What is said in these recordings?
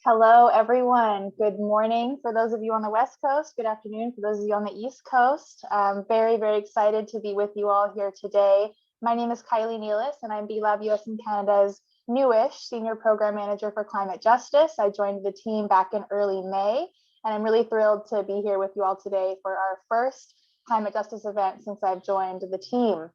Hello, everyone. Good morning for those of you on the West Coast. Good afternoon for those of you on the East Coast. I'm very, very excited to be with you all here today. My name is Kylie Nealis, and I'm B-Lab US and Canada's newish Senior Program Manager for Climate Justice. I joined the team back in early May, and I'm really thrilled to be here with you all today for our first climate justice event since I've joined the team.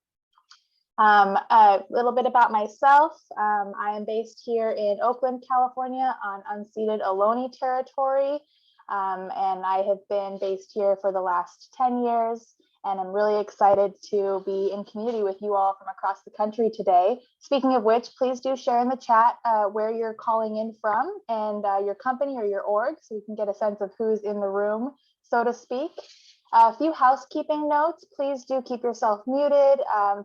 A little bit about myself. I am based here in Oakland, California on unceded Ohlone territory. And I have been based here for the last 10 years. And I'm really excited to be in community with you all from across the country today. Speaking of which, please do share in the chat where you're calling in from and your company or your org, so we can get a sense of who's in the room, so to speak. A few housekeeping notes. Please do keep yourself muted.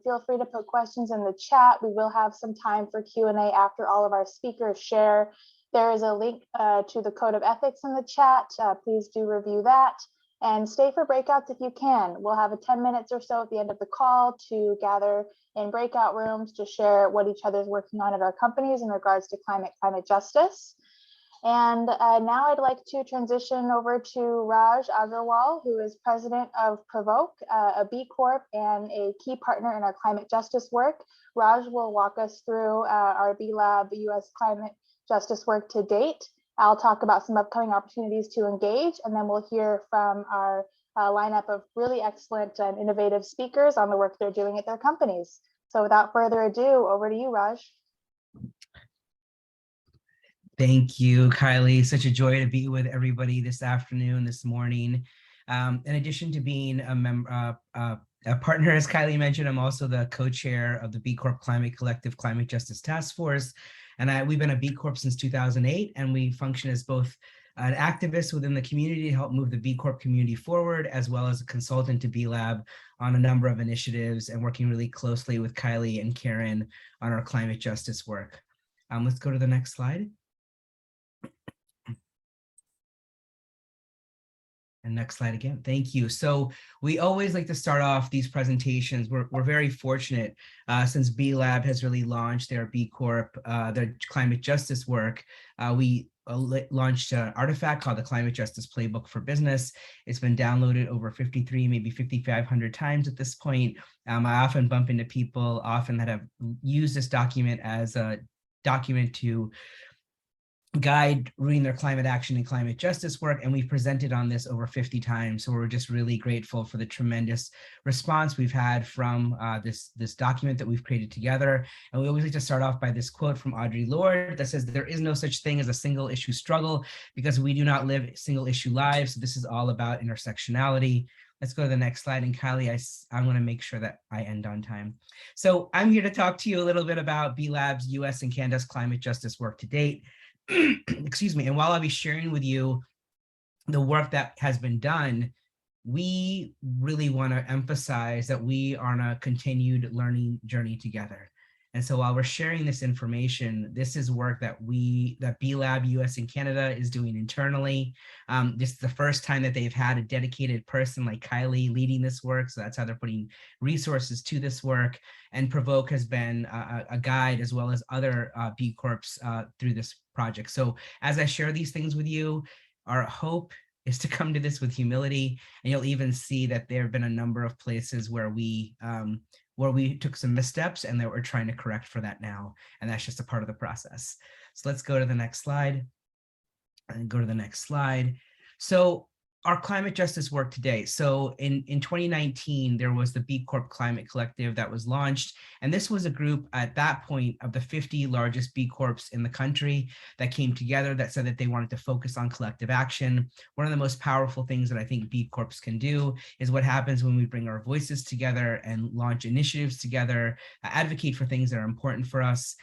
Feel free to put questions in the chat. We will have some time for Q&A after all of our speakers share. There is a link to the Code of Ethics in the chat. Please do review that and stay for breakouts if you can. We'll have 10 minutes or so at the end of the call to gather in breakout rooms to share what each other's working on at our companies in regards to climate justice. And now I'd like to transition over to Raj Agarwal, who is president of Provoke, a B Corp and a key partner in our climate justice work. Raj will walk us through our B-Lab US climate justice work to date. I'll talk about some upcoming opportunities to engage, and then we'll hear from our lineup of really excellent and innovative speakers on the work they're doing at their companies. So without further ado, over to you, Raj. Thank you, Kylie. Such a joy to be with everybody this afternoon, this morning. In addition to being a partner, as Kylie mentioned, I'm also the co-chair of the B Corp Climate Collective Climate Justice Task Force. And we've been a B Corp since 2008, and we function as both an activist within the community to help move the B Corp community forward, as well as a consultant to B-Lab on a number of initiatives and working really closely with Kylie and Karen on our climate justice work. Let's go to the next slide. And next slide again. Thank you. So we always like to start off these presentations. We're very fortunate since B-Lab has really launched their B Corp, their climate justice work. We launched an artifact called the Climate Justice Playbook for Business. It's been downloaded over 53, maybe 5,500 times at this point. I often bump into people that have used this document as a document to guide reading their climate action and climate justice work, and we've presented on this over 50 times. So we're just really grateful for the tremendous response we've had from this document that we've created together. And we always like to start off by this quote from Audre Lorde that says, "There is no such thing as a single issue struggle because we do not live single issue lives." So this is all about intersectionality. Let's go to the next slide. And Kylie, I'm going to make sure that I end on time. So I'm here to talk to you a little bit about B-Lab's US and Canada's climate justice work to date. Excuse me. And while I'll be sharing with you the work that has been done, we really want to emphasize that we are on a continued learning journey together. And so while we're sharing this information, this is work that B-Lab US and Canada is doing internally. This is the first time that they've had a dedicated person like Kylie leading this work. So that's how they're putting resources to this work. And Provoke has been a guide, as well as other B Corps through this project. So as I share these things with you, our hope is to come to this with humility. And you'll even see that there have been a number of places where we took some missteps and that we're trying to correct for that now. And that's just a part of the process. So let's go to the next slide and go to the next slide. So our climate justice work today. So in 2019, there was the B Corp Climate Collective that was launched. And this was a group at that point of the 50 largest B Corps in the country that came together that said that they wanted to focus on collective action. One of the most powerful things that I think B Corps can do is what happens when we bring our voices together and launch initiatives together, advocate for things that are important for us.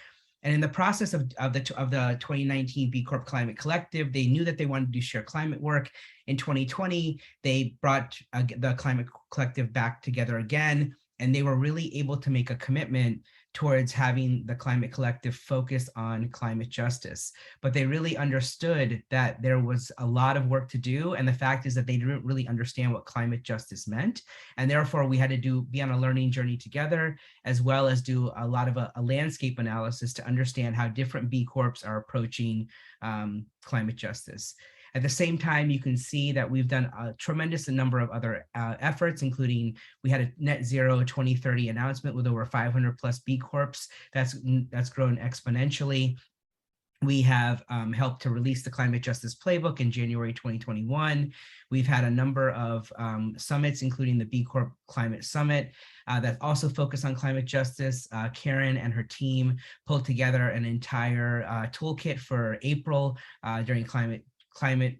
And in the process of the 2019 B Corp Climate Collective, they knew that they wanted to do shared climate work. In 2020, they brought the Climate Collective back together again, and they were really able to make a commitment towards having the Climate Collective focus on climate justice, but they really understood that there was a lot of work to do. And the fact is that they didn't really understand what climate justice meant. And therefore we had to be on a learning journey together, as well as do a lot of a landscape analysis to understand how different B Corps are approaching climate justice. At the same time, you can see that we've done a tremendous number of other efforts, including we had a net zero 2030 announcement with over 500 plus B Corps. That's grown exponentially. We have helped to release the Climate Justice Playbook in January 2021. We've had a number of summits, including the B Corp Climate Summit, that also focus on climate justice. Karen and her team pulled together an entire toolkit for April during Climate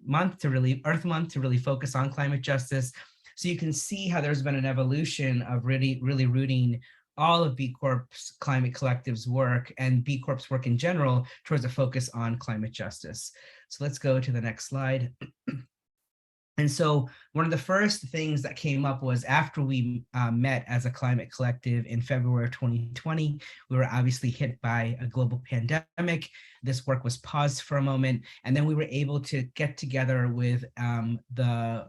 Month to really, Earth Month, to really focus on climate justice. So you can see how there's been an evolution of really rooting all of B Corp's Climate Collective's work and B Corp's work in general towards a focus on climate justice. So let's go to the next slide. And so one of the first things that came up was after we met as a Climate Collective in February of 2020, we were obviously hit by a global pandemic. This work was paused for a moment, and then we were able to get together with the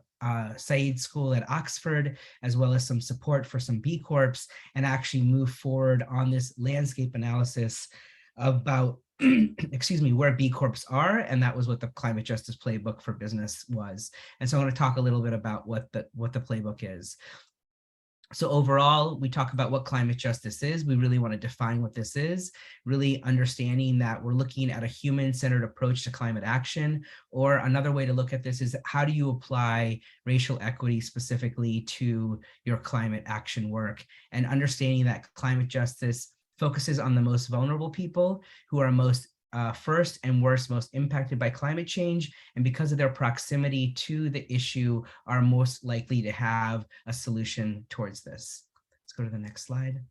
Said School at Oxford, as well as some support for some B Corps, and actually move forward on this landscape analysis about excuse me, where B Corps are, and that was what the Climate Justice Playbook for Business was. And so I want to talk a little bit about what the playbook is. So overall, we talk about what climate justice is. We really want to define what this is, really understanding that we're looking at a human-centered approach to climate action, or another way to look at this is how do you apply racial equity specifically to your climate action work, and understanding that climate justice focuses on the most vulnerable people who are most first and worst, most impacted by climate change, and because of their proximity to the issue are most likely to have a solution towards this. Let's go to the next slide.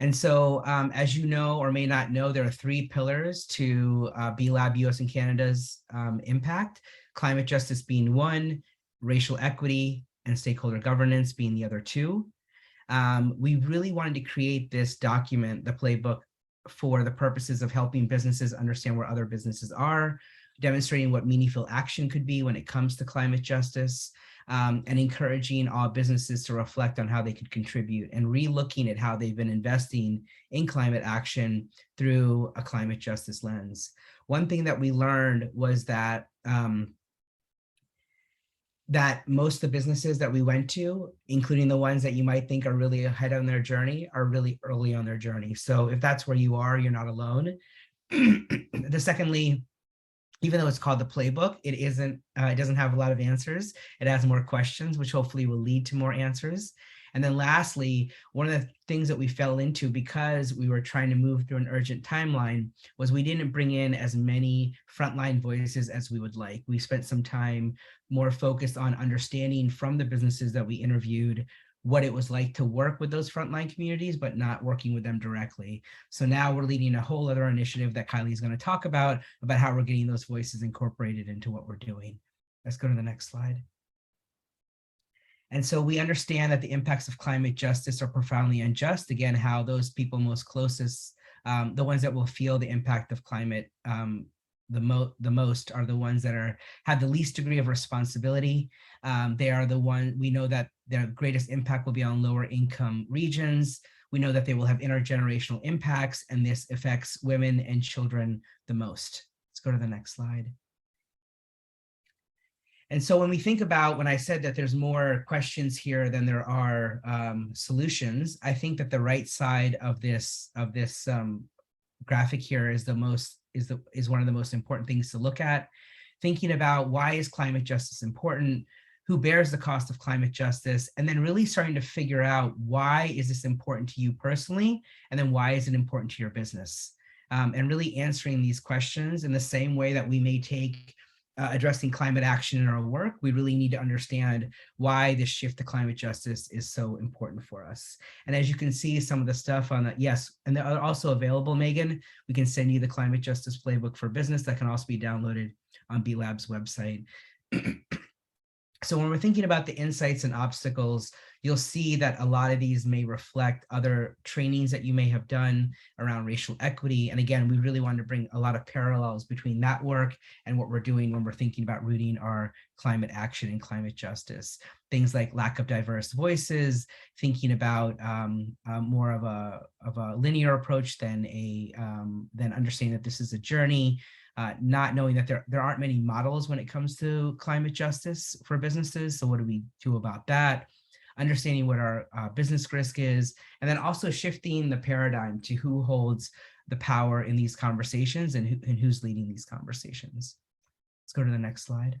And so, as you know or may not know, there are 3 pillars to B-Lab US and Canada's impact, climate justice being 1, racial equity and stakeholder governance being the other 2. We really wanted to create this document, the playbook, for the purposes of helping businesses understand where other businesses are, demonstrating what meaningful action could be when it comes to climate justice, and encouraging all businesses to reflect on how they could contribute and re-looking at how they've been investing in climate action through a climate justice lens. One thing that we learned was that that most of the businesses that we went to, including the ones that you might think are really ahead on their journey, are really early on their journey. So if that's where you are, you're not alone. Secondly, even though it's called the playbook, it doesn't have a lot of answers. It has more questions, which hopefully will lead to more answers. And then lastly, one of the things that we fell into because we were trying to move through an urgent timeline was we didn't bring in as many frontline voices as we would like. We spent some time more focused on understanding from the businesses that we interviewed what it was like to work with those frontline communities, but not working with them directly. So now we're leading a whole other initiative that Kylie is going to talk about how we're getting those voices incorporated into what we're doing. Let's go to the next slide. And so we understand that the impacts of climate justice are profoundly unjust. Again, how those people most closest, the ones that will feel the impact of climate the most are the ones that have the least degree of responsibility. They are the one, we know that their greatest impact will be on lower income regions. We know that they will have intergenerational impacts, and this affects women and children the most. Let's go to the next slide. And so when we think about, when I said that there's more questions here than there are solutions, I think that the right side of this graphic here is one of the most important things to look at. Thinking about why is climate justice important, who bears the cost of climate justice, and then really starting to figure out why is this important to you personally, and then why is it important to your business? And really answering these questions in the same way that we may take addressing climate action in our work, we really need to understand why this shift to climate justice is so important for us. And as you can see, some of the stuff on that, yes, and they're also available, Megan. We can send you the Climate Justice Playbook for Business that can also be downloaded on B-Lab's website. So when we're thinking about the insights and obstacles You'll see that a lot of these may reflect other trainings that you may have done around racial equity. And again, we really want to bring a lot of parallels between that work and what we're doing when we're thinking about rooting our climate action and climate justice. Things like lack of diverse voices, thinking about more of a linear approach than understanding that this is a journey. Not knowing that there aren't many models when it comes to climate justice for businesses. So what do we do about that? Understanding what our business risk is, and then also shifting the paradigm to who holds the power in these conversations and who's leading these conversations. Let's go to the next slide.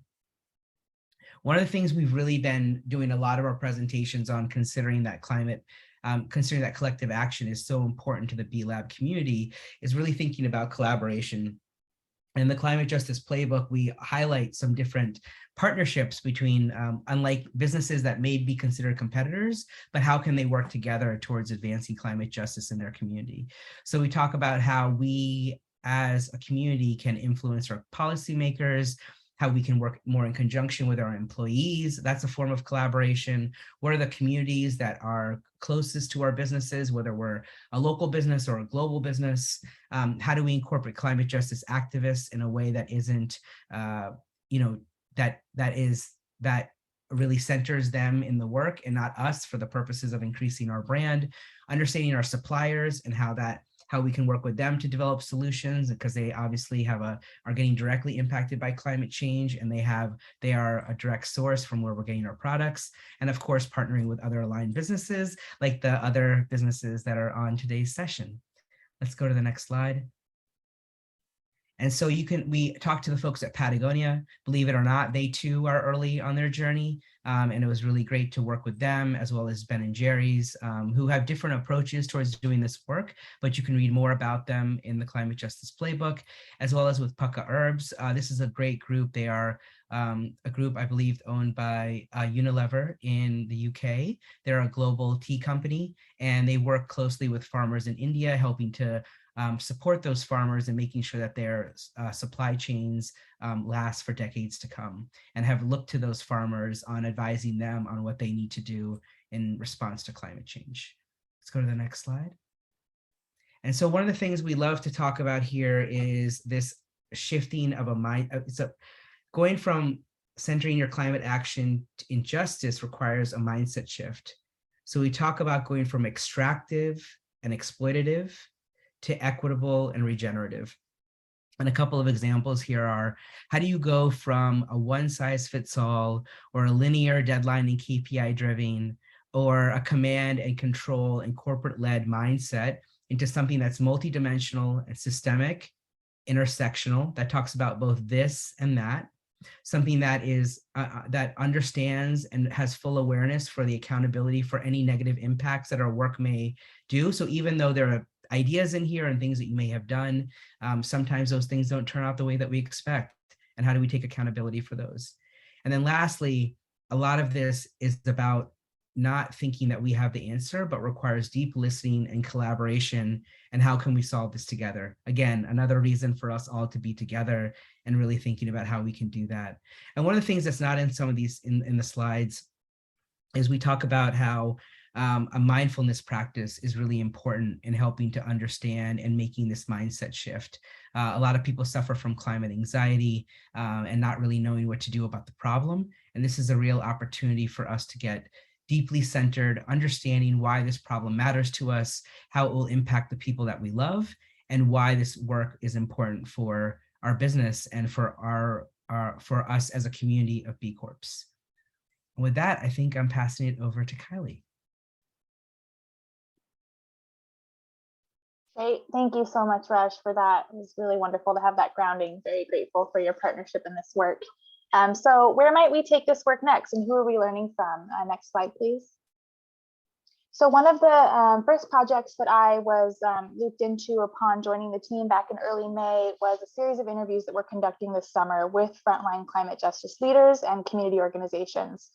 One of the things we've really been doing a lot of our presentations on, considering that collective action is so important to the B Lab community, is really thinking about collaboration. In the Climate Justice Playbook, we highlight some different partnerships between, unlike businesses that may be considered competitors, but how can they work together towards advancing climate justice in their community? So we talk about how we as a community can influence our policymakers, how we can work more in conjunction with our employees. That's a form of collaboration. What are the communities that are closest to our businesses, whether we're a local business or a global business? How do we incorporate climate justice activists in a way that isn't, that really centers them in the work and not us for the purposes of increasing our brand? Understanding our suppliers and how we can work with them to develop solutions, because they obviously are getting directly impacted by climate change, and they are a direct source from where we're getting our products. And of course, partnering with other aligned businesses like the other businesses that are on today's session. Let's go to the next slide. And so we talked to the folks at Patagonia. Believe it or not, they too are early on their journey. And it was really great to work with them, as well as Ben and Jerry's, who have different approaches towards doing this work, but you can read more about them in the Climate Justice Playbook, as well as with Pukka Herbs. This is a great group. They are a group, I believe, owned by Unilever in the UK. They're a global tea company, and they work closely with farmers in India, helping to support those farmers and making sure that their supply chains last for decades to come, and have looked to those farmers on advising them on what they need to do in response to climate change. Let's go to the next slide. And so one of the things we love to talk about here is this shifting of a mind. So going from centering your climate action in justice requires a mindset shift. So we talk about going from extractive and exploitative to equitable and regenerative. And a couple of examples here are, how do you go from a one-size-fits-all or a linear deadline and KPI driven, or a command and control and corporate-led mindset, into something that's multidimensional and systemic, intersectional, that talks about both this and that, something that is that understands and has full awareness for the accountability for any negative impacts that our work may do. So even though there are ideas in here and things that you may have done, sometimes those things don't turn out the way that we expect. And how do we take accountability for those? And then lastly, a lot of this is about not thinking that we have the answer, but requires deep listening and collaboration. And how can we solve this together? Again, another reason for us all to be together and really thinking about how we can do that. And one of the things that's not in some of these in the slides is we talk about how a mindfulness practice is really important in helping to understand and making this mindset shift. A lot of people suffer from climate anxiety and not really knowing what to do about the problem. And this is a real opportunity for us to get deeply centered, understanding why this problem matters to us, how it will impact the people that we love, and why this work is important for our business and for for us as a community of B Corps. With that, I think I'm passing it over to Kylie. Great. Thank you so much, Raj, for that. It was really wonderful to have that grounding. Very grateful for your partnership in this work. So where might we take this work next, and who are we learning from? Next slide, please. So one of the first projects that I was looped into upon joining the team back in early May was a series of interviews that we're conducting this summer with frontline climate justice leaders and community organizations.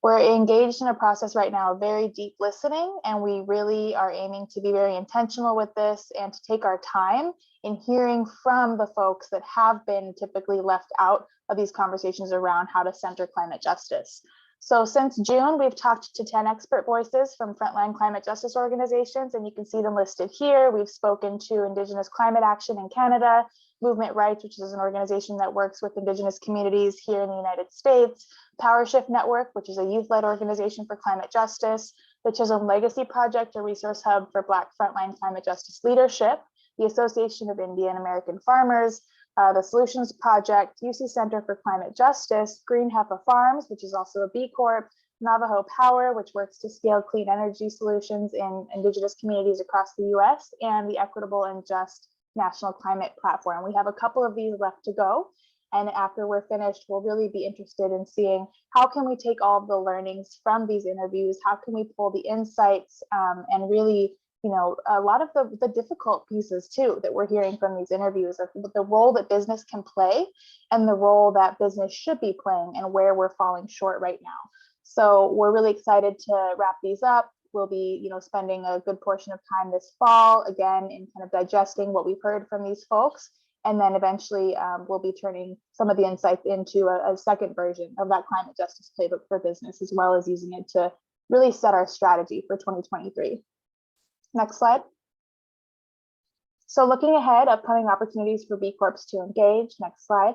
We're engaged in a process right now of very deep listening, and we really are aiming to be very intentional with this and to take our time in hearing from the folks that have been typically left out of these conversations around how to center climate justice. So since June, we've talked to 10 expert voices from frontline climate justice organizations, and you can see them listed here. We've spoken to Indigenous Climate Action in Canada, Movement Rights, which is an organization that works with Indigenous communities here in the United States, Power Shift Network, which is a youth-led organization for climate justice, the Chisholm Legacy Project, a resource hub for Black frontline climate justice leadership, the Association of Indian American Farmers, the Solutions Project, UC Center for Climate Justice, Green Heifer Farms, which is also a B Corp, Navajo Power, which works to scale clean energy solutions in Indigenous communities across the US, and the Equitable and Just National Climate Platform. We have a couple of these left to go. And after we're finished, we'll really be interested in seeing how can we take all of the learnings from these interviews, how can we pull the insights and really, you know, a lot of the difficult pieces too that we're hearing from these interviews of the role that business can play and the role that business should be playing and where we're falling short right now. So we're really excited to wrap these up. We'll be, you know, spending a good portion of time this fall, again, in kind of digesting what we've heard from these folks. And then eventually we'll be turning some of the insights into a second version of that climate justice playbook for business, as well as using it to really set our strategy for 2023. Next slide. So looking ahead, upcoming opportunities for B Corps to engage. Next slide.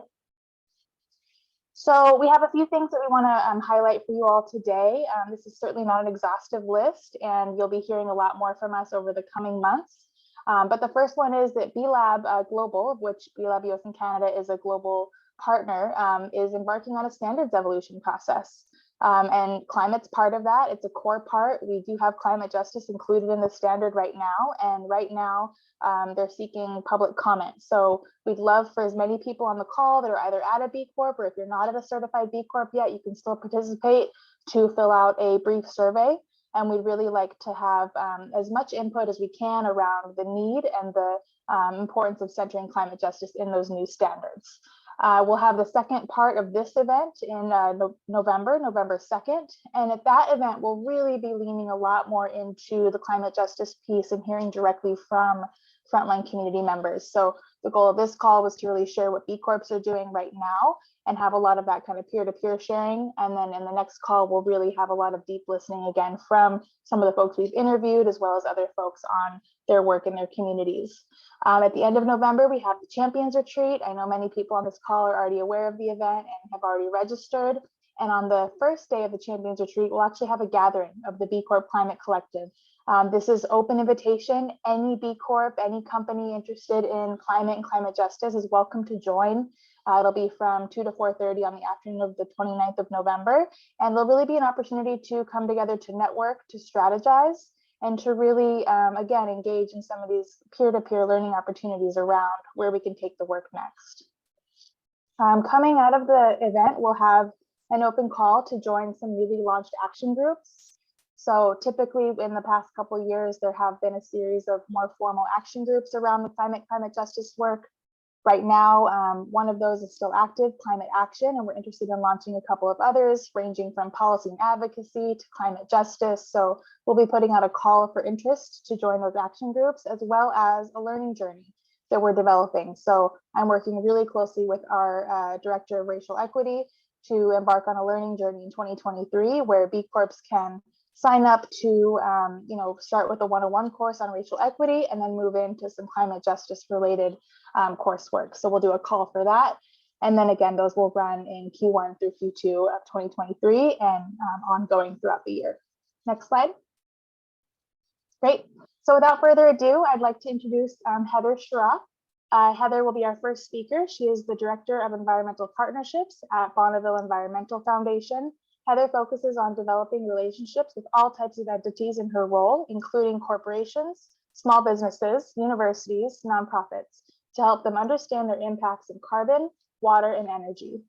So we have a few things that we want to highlight for you all today. This is certainly not an exhaustive list, and you'll be hearing a lot more from us over the coming months. But the first one is that B-Lab Global, of which B-Lab US and Canada is a global partner, is embarking on a standards evolution process. And climate's part of that. It's a core part. We do have climate justice included in the standard right now. And right now, they're seeking public comment. So we'd love for as many people on the call that are either at a B Corp, or if you're not at a certified B Corp yet, you can still participate to fill out a brief survey. And we'd really like to have as much input as we can around the need and the importance of centering climate justice in those new standards. We'll have the second part of this event in November 2nd. And at that event, we'll really be leaning a lot more into the climate justice piece and hearing directly from frontline community members. So the goal of this call was to really share what B Corps are doing right now and have a lot of that kind of peer-to-peer sharing. And then in the next call, we'll really have a lot of deep listening again from some of the folks we've interviewed, as well as other folks on their work in their communities. At the end of November, we have the Champions Retreat. I know many people on this call are already aware of the event and have already registered. And on the first day of the Champions Retreat, we'll actually have a gathering of the B Corp Climate Collective. This is open invitation. Any B Corp, any company interested in climate and climate justice is welcome to join. It'll be from 2 to 4:30 on the afternoon of the 29th of November. And there'll really be an opportunity to come together to network, to strategize, and to really, again, engage in some of these peer-to-peer learning opportunities around where we can take the work next. Coming out of the event, we'll have an open call to join some newly launched action groups. So typically in the past couple of years, there have been a series of more formal action groups around the climate justice work. Right now, one of those is still active, Climate Action, and we're interested in launching a couple of others, ranging from policy and advocacy to climate justice. So we'll be putting out a call for interest to join those action groups, as well as a learning journey that we're developing. So I'm working really closely with our Director of Racial Equity to embark on a learning journey in 2023, where B Corps can sign up to start with a 101 course on racial equity and then move into some climate justice related coursework. So we'll do a call for that. And then again, those will run in Q1 through Q2 of 2023 and ongoing throughout the year. Next slide. Great. So without further ado, I'd like to introduce Heather Schrock. Heather will be our first speaker. She is the Director of Environmental Partnerships at Bonneville Environmental Foundation. Heather focuses on developing relationships with all types of entities in her role, including corporations, small businesses, universities, nonprofits, to help them understand their impacts in carbon, water, and energy.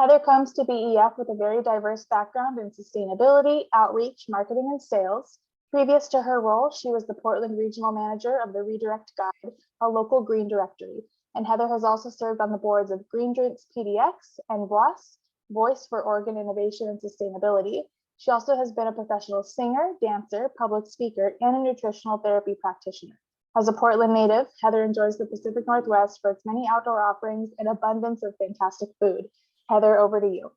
Heather comes to BEF with a very diverse background in sustainability, outreach, marketing, and sales. Previous to her role, she was the Portland Regional Manager of the Redirect Guide, a local green directory. And Heather has also served on the boards of Green Drinks PDX and VOIS, Voice for Oregon Innovation and Sustainability. She also has been a professional singer, dancer, public speaker, and a nutritional therapy practitioner. As a Portland native, Heather enjoys the Pacific Northwest for its many outdoor offerings and abundance of fantastic food. Heather, over to you.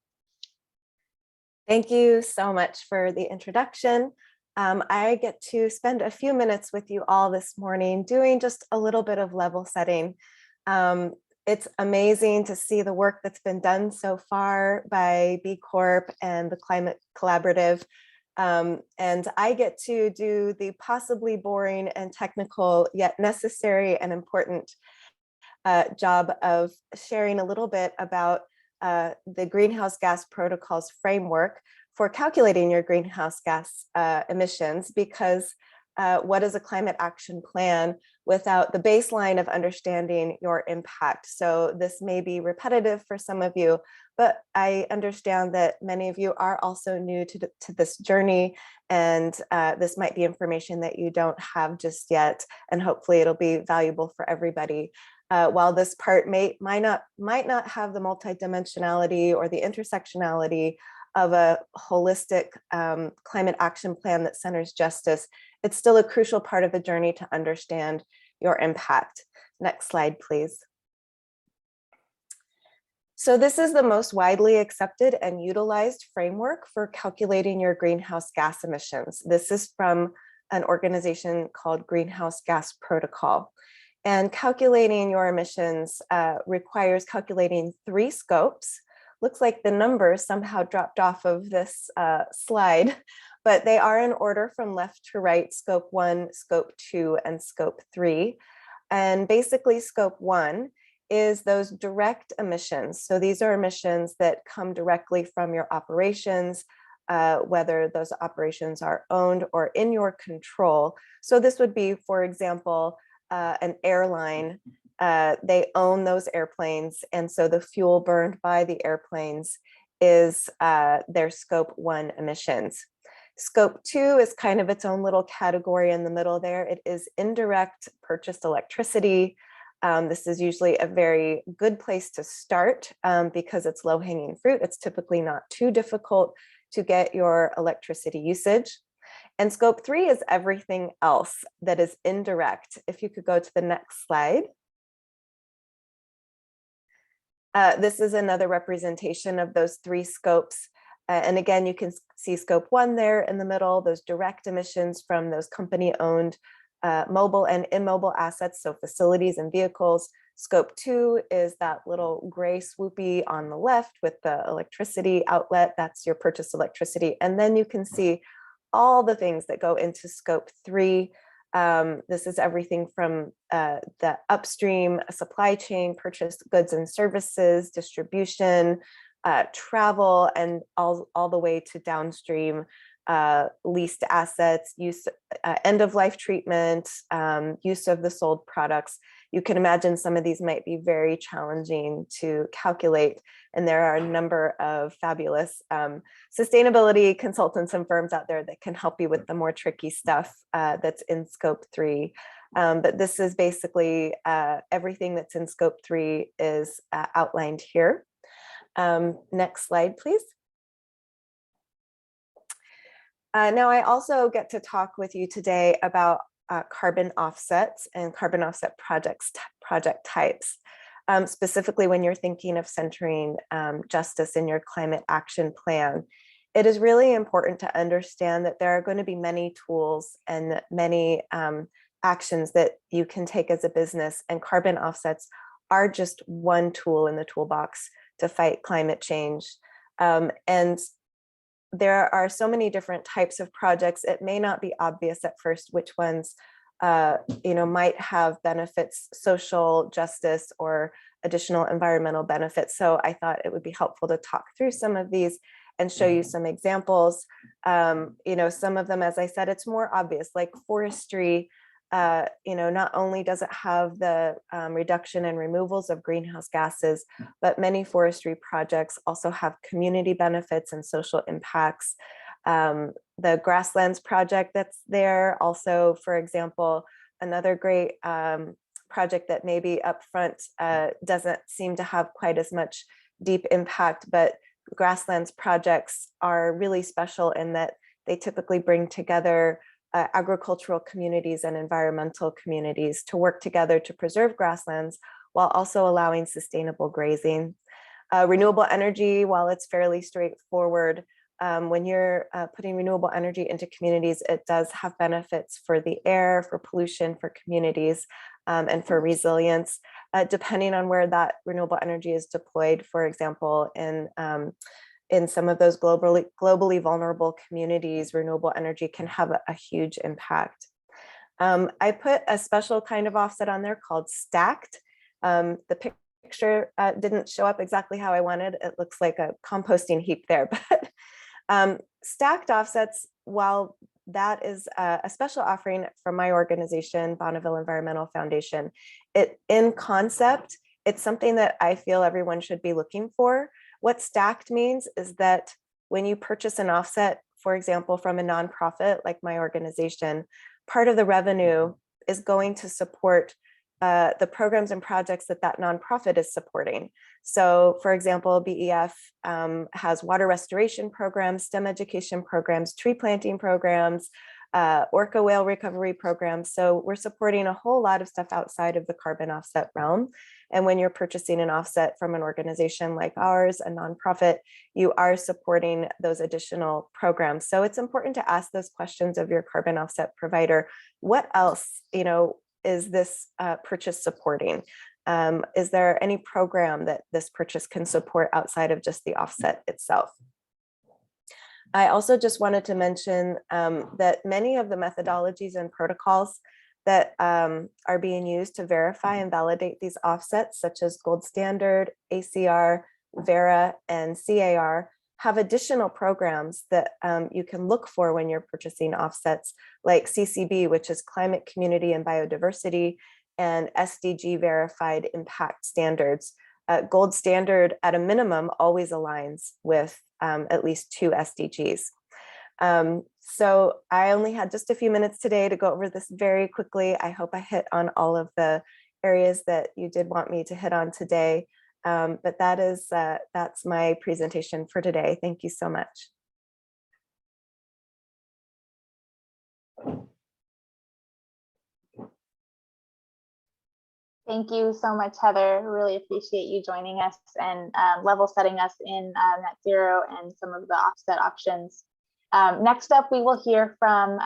Thank you so much for the introduction. I get to spend a few minutes with you all this morning doing just a little bit of level setting. It's amazing to see the work that's been done so far by B Corp and the Climate Collaborative. And I get to do the possibly boring and technical, yet necessary and important job of sharing a little bit about the greenhouse gas protocols framework for calculating your greenhouse gas emissions, because what is a climate action plan without the baseline of understanding your impact? So this may be repetitive for some of you, but I understand that many of you are also new to this journey, and this might be information that you don't have just yet, and hopefully it'll be valuable for everybody. While this part might not have the multidimensionality or the intersectionality of a holistic climate action plan that centers justice, it's still a crucial part of the journey to understand your impact. Next slide, please. So this is the most widely accepted and utilized framework for calculating your greenhouse gas emissions. This is from an organization called Greenhouse Gas Protocol. And calculating your emissions requires calculating 3 scopes. Looks like the numbers somehow dropped off of this slide, but they are in order from left to right: scope 1, scope 2, and scope 3. And basically scope 1 is those direct emissions. So these are emissions that come directly from your operations, whether those operations are owned or in your control. So this would be, for example, an airline. They own those airplanes, and so the fuel burned by the airplanes is their scope 1 emissions. Scope 2 is kind of its own little category in the middle there. It is indirect purchased electricity. This is usually a very good place to start because it's low-hanging fruit. It's typically not too difficult to get your electricity usage. And scope 3 is everything else that is indirect. If you could go to the next slide. This is another representation of those 3 scopes. And again, you can see scope 1 there in the middle, those direct emissions from those company-owned mobile and immobile assets, so facilities and vehicles. Scope 2 is that little gray swoopy on the left with the electricity outlet. That's your purchased electricity. And then you can see all the things that go into scope 3. This is everything from the upstream supply chain, purchased goods and services, distribution, travel, and all the way to downstream leased assets, use, end of life treatment, use of the sold products. You can imagine some of these might be very challenging to calculate, and there are a number of fabulous sustainability consultants and firms out there that can help you with the more tricky stuff that's in scope 3. But this is basically everything that's in scope 3 is outlined here. Next slide, please. Now, I also get to talk with you today about carbon offsets and carbon offset project types, specifically when you're thinking of centering justice in your climate action plan. It is really important to understand that there are going to be many tools and many actions that you can take as a business, and carbon offsets are just one tool in the toolbox to fight climate change. And there are so many different types of projects. It may not be obvious at first which ones might have benefits, social justice, or additional environmental benefits. So I thought it would be helpful to talk through some of these and show you some examples. Some of them, as I said, it's more obvious, like forestry. Not only does it have the reduction and removals of greenhouse gases, but many forestry projects also have community benefits and social impacts. The Grasslands project that's there also, for example, another great project that maybe upfront doesn't seem to have quite as much deep impact, but Grasslands projects are really special in that they typically bring together agricultural communities and environmental communities to work together to preserve grasslands while also allowing sustainable grazing. Renewable energy, while it's fairly straightforward, When you're putting renewable energy into communities, it does have benefits for the air, for pollution, for communities, and for resilience, depending on where that renewable energy is deployed. For example, in some of those globally vulnerable communities, renewable energy can have a huge impact. I put a special kind of offset on there called stacked. The picture didn't show up exactly how I wanted. It looks like a composting heap there, but stacked offsets, while that is a special offering from my organization, Bonneville Environmental Foundation, in concept, it's something that I feel everyone should be looking for. What stacked means is that when you purchase an offset, for example, from a nonprofit like my organization, part of the revenue is going to support the programs and projects that that nonprofit is supporting. So for example, BEF has water restoration programs, STEM education programs, tree planting programs, orca whale recovery programs. So we're supporting a whole lot of stuff outside of the carbon offset realm. And when you're purchasing an offset from an organization like ours, a nonprofit, you are supporting those additional programs. So it's important to ask those questions of your carbon offset provider. What else, is this purchase supporting? Is there any program that this purchase can support outside of just the offset itself? I also just wanted to mention that many of the methodologies and protocols that are being used to verify and validate these offsets, such as Gold Standard, ACR, Verra, and CAR, have additional programs that you can look for when you're purchasing offsets, like CCB, which is Climate, Community, and Biodiversity, and SDG verified impact standards. Gold Standard, at a minimum, always aligns with at least 2 SDGs. So I only had just a few minutes today to go over this very quickly. I hope I hit on all of the areas that you did want me to hit on today. But that's my presentation for today. Thank you so much. Thank you so much, Heather. Really appreciate you joining us and level setting us in net zero and some of the offset options. Next up, we will hear from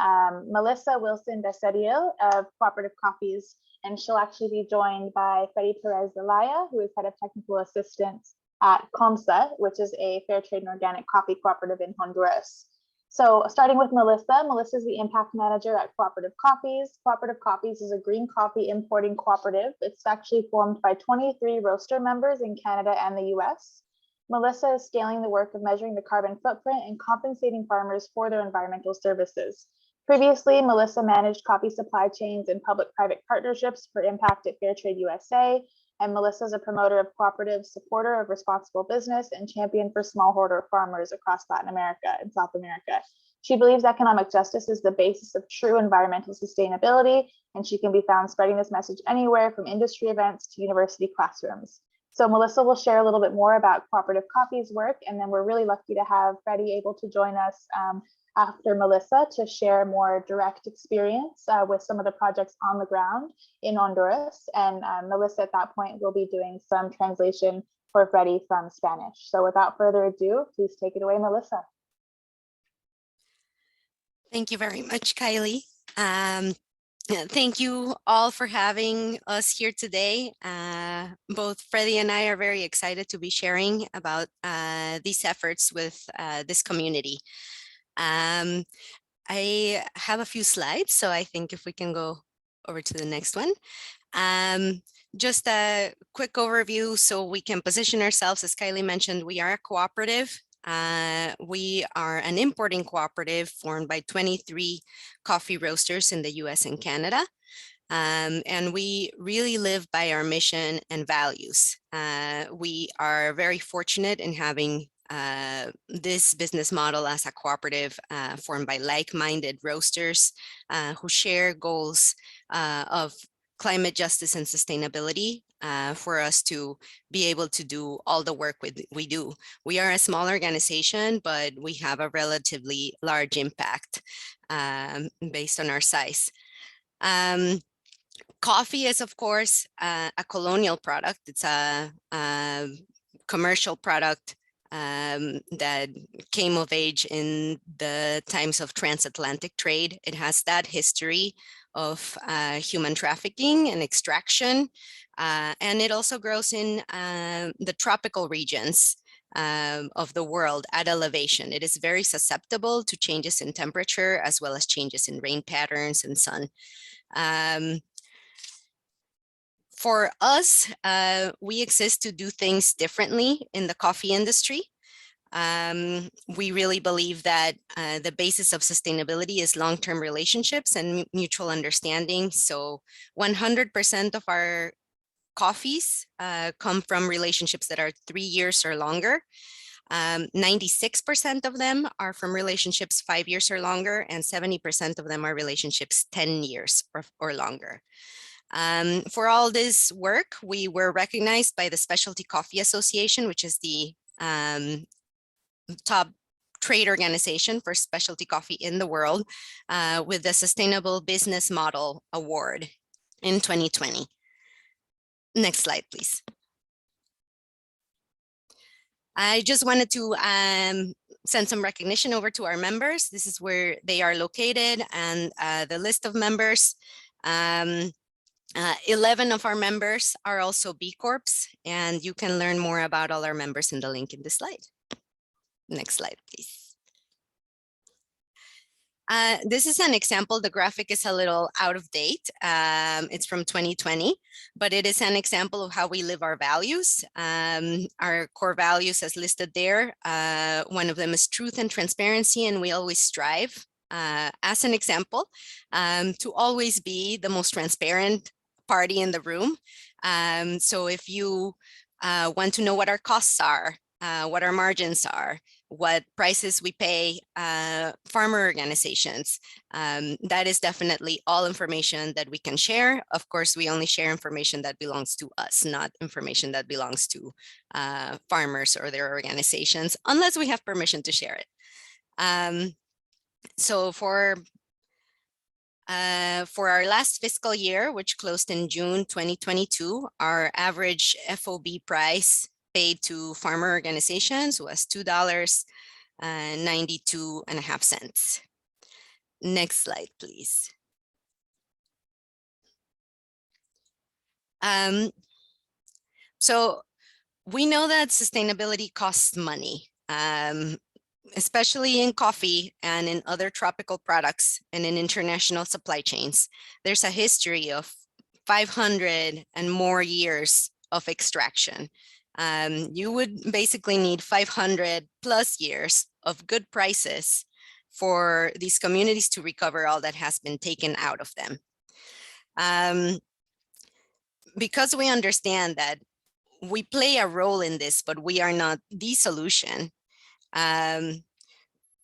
Melissa Wilson-Becerril of Cooperative Coffees, and she'll actually be joined by Freddy Perez Zelaya, who is Head of Technical Assistance at COMSA, which is a fair trade and organic coffee cooperative in Honduras. So starting with Melissa, Melissa is the impact manager at Cooperative Coffees. Cooperative Coffees is a green coffee importing cooperative. It's actually formed by 23 roaster members in Canada and the US. Melissa is scaling the work of measuring the carbon footprint and compensating farmers for their environmental services. Previously, Melissa managed coffee supply chains and public-private partnerships for Impact at Fairtrade USA, and Melissa is a promoter of cooperatives, supporter of responsible business, and champion for smallholder farmers across Latin America and South America. She believes economic justice is the basis of true environmental sustainability, and she can be found spreading this message anywhere from industry events to university classrooms. So Melissa will share a little bit more about Cooperative Coffees' work, and then we're really lucky to have Freddy able to join us after Melissa to share more direct experience with some of the projects on the ground in Honduras. And Melissa at that point will be doing some translation for Freddy from Spanish. So without further ado, please take it away, Melissa. Thank you very much, Kylie. Thank you all for having us here today. Both Freddy and I are very excited to be sharing about these efforts with this community. I have a few slides, so I think if we can go over to the next one. Just a quick overview so we can position ourselves. As Kylie mentioned, we are a cooperative. We are an importing cooperative formed by 23 coffee roasters in the US and Canada. And we really live by our mission and values. We are very fortunate in having this business model as a cooperative formed by like-minded roasters who share goals of climate justice and sustainability for us to be able to do all the work we do. We are a small organization, but we have a relatively large impact based on our size. Coffee is, of course, a colonial product. It's a commercial product that came of age in the times of transatlantic trade. It has that history of human trafficking and extraction. And it also grows in the tropical regions of the world at elevation. It is very susceptible to changes in temperature as well as changes in rain patterns and sun. For us, we exist to do things differently in the coffee industry. We really believe that the basis of sustainability is long-term relationships and mutual understanding. So 100% of our coffees come from relationships that are 3 years or longer. 96% of them are from relationships 5 years or longer, and 70% of them are relationships 10 years or longer. For all this work, we were recognized by the Specialty Coffee Association, which is the top trade organization for specialty coffee in the world, with the Sustainable Business Model Award in 2020. Next slide, please. I just wanted to send some recognition over to our members. This is where they are located and the list of members. 11 of our members are also B Corps, and you can learn more about all our members in the link in this slide. Next slide, please. This is an example. The graphic is a little out of date. It's from 2020, but it is an example of how we live our values. Our core values as listed there. One of them is truth and transparency, and we always strive, as an example, to always be the most transparent party in the room. So if you want to know what our costs are, what our margins are, what prices we pay farmer organizations, that is definitely all information that we can share. Of course, we only share information that belongs to us, not information that belongs to farmers or their organizations, unless we have permission to share it. So for our last fiscal year, which closed in June 2022, our average FOB price paid to farmer organizations was $2.92.5. Next slide, please. So we know that sustainability costs money, especially in coffee and in other tropical products and in international supply chains. There's a history of 500 and more years of extraction. You would basically need 500 plus years of good prices for these communities to recover all that has been taken out of them. Because we understand that we play a role in this, but we are not the solution,